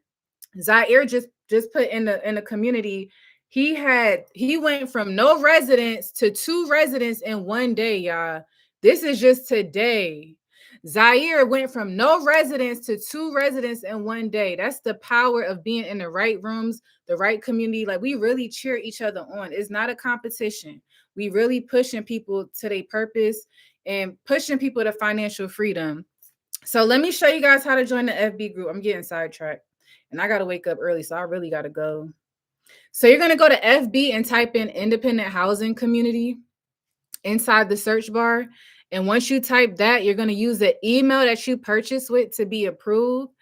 just put in the community. He went from no residents to 2 residents in one day, y'all. This is just today. Zaire went from no residents to 2 residents in one day. That's the power of being in the right rooms, the right community. Like, we really cheer each other on. It's not a competition. We really pushing people to their purpose and pushing people to financial freedom. So let me show you guys how to join the FB group. I'm getting sidetracked. And I got to wake up early, so I really got to go. So you're going to go to FB and type in independent housing community inside the search bar. And once you type that, you're going to use the email that you purchased with to be approved.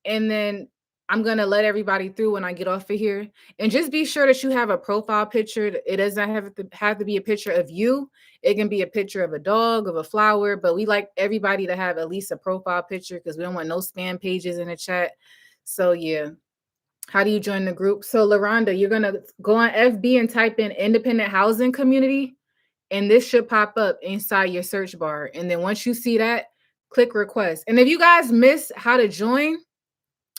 And then I'm going to let everybody through when I get off of here. And just be sure that you have a profile picture. It doesn't have to be a picture of you. It can be a picture of a dog, of a flower. But we like everybody to have at least a profile picture because we don't want no spam pages in the chat. So yeah, how do you join the group? So LaRonda, you're going to go on FB and type in independent housing community. and this should pop up inside your search bar. And then once you see that, click request. And if you guys miss how to join,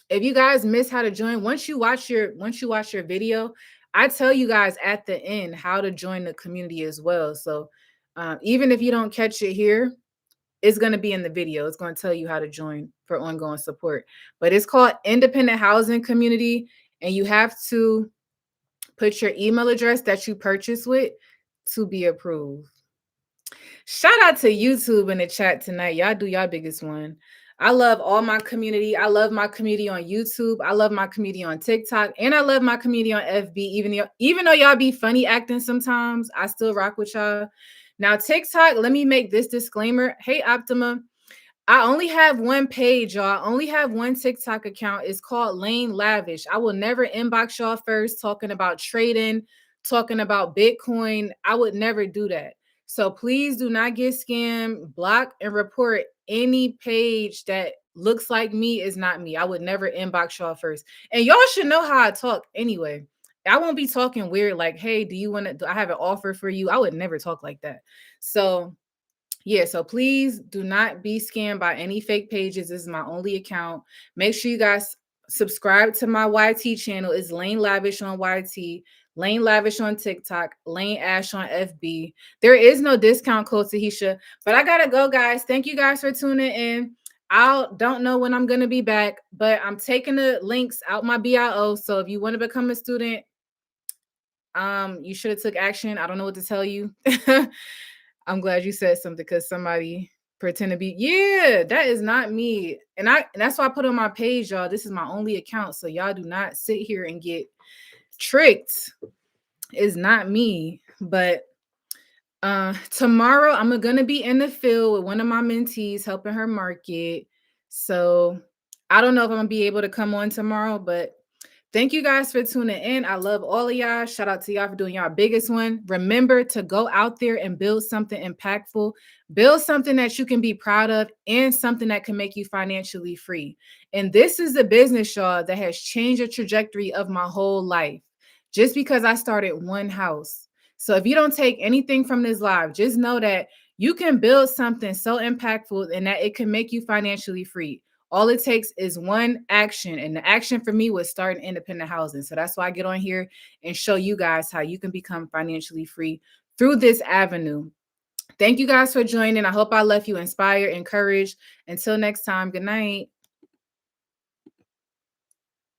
once you watch your video, I tell you guys at the end how to join the community as well. So even if you don't catch it here, it's going to be in the video. It's going to tell you how to join for ongoing support. But it's called Independent Housing Community, and you have to put your email address that you purchase with to be approved. Shout out to YouTube in the chat tonight. Y'all do y'all biggest one. I love all my community. I love my community on YouTube. I love my community on TikTok. And I love my community on FB. Even though y'all be funny acting sometimes, I still rock with y'all. Now, TikTok, let me make this disclaimer. Hey, Optima. I only have one page, y'all. I only have one TikTok account. It's called Lane Lavish. I will never inbox y'all first talking about trading, talking about Bitcoin. I would never do that. So please do not get scammed, block, and report any page that looks like me is not me. I would never inbox y'all first. And y'all should know how I talk anyway. I won't be talking weird like, hey, do you want to? I have an offer for you? I would never talk like that. So yeah, so please do not be scammed by any fake pages. This is my only account. Make sure you guys subscribe to my YT channel. It's Lane Lavish on YT, Lane Lavish on TikTok, Lane Ash on FB. There is no discount code, Tahisha, but I gotta go, guys. Thank you guys for tuning in. I don't know when I'm gonna be back, but I'm taking the links out my BIO. So if you want to become a student, you should have took action. I don't know what to tell you. I'm glad you said something because somebody pretend to be, yeah, that is not me. And that's why I put on my page, y'all. This is my only account. So y'all do not sit here and get tricked. It's not me. But tomorrow I'm gonna be in the field with one of my mentees helping her market. So I don't know if I'm gonna be able to come on tomorrow, but thank you guys for tuning in. I love all of y'all. Shout out to y'all for doing y'all biggest one. Remember to go out there and build something impactful, build something that you can be proud of, and something that can make you financially free. And this is the business, y'all, that has changed the trajectory of my whole life just because I started one house. So if you don't take anything from this live, just know that you can build something so impactful and that it can make you financially free. All it takes is one action. And the action for me was starting independent housing. So that's why I get on here and show you guys how you can become financially free through this avenue. Thank you guys for joining. I hope I left you inspired, encouraged. Until next time, good night.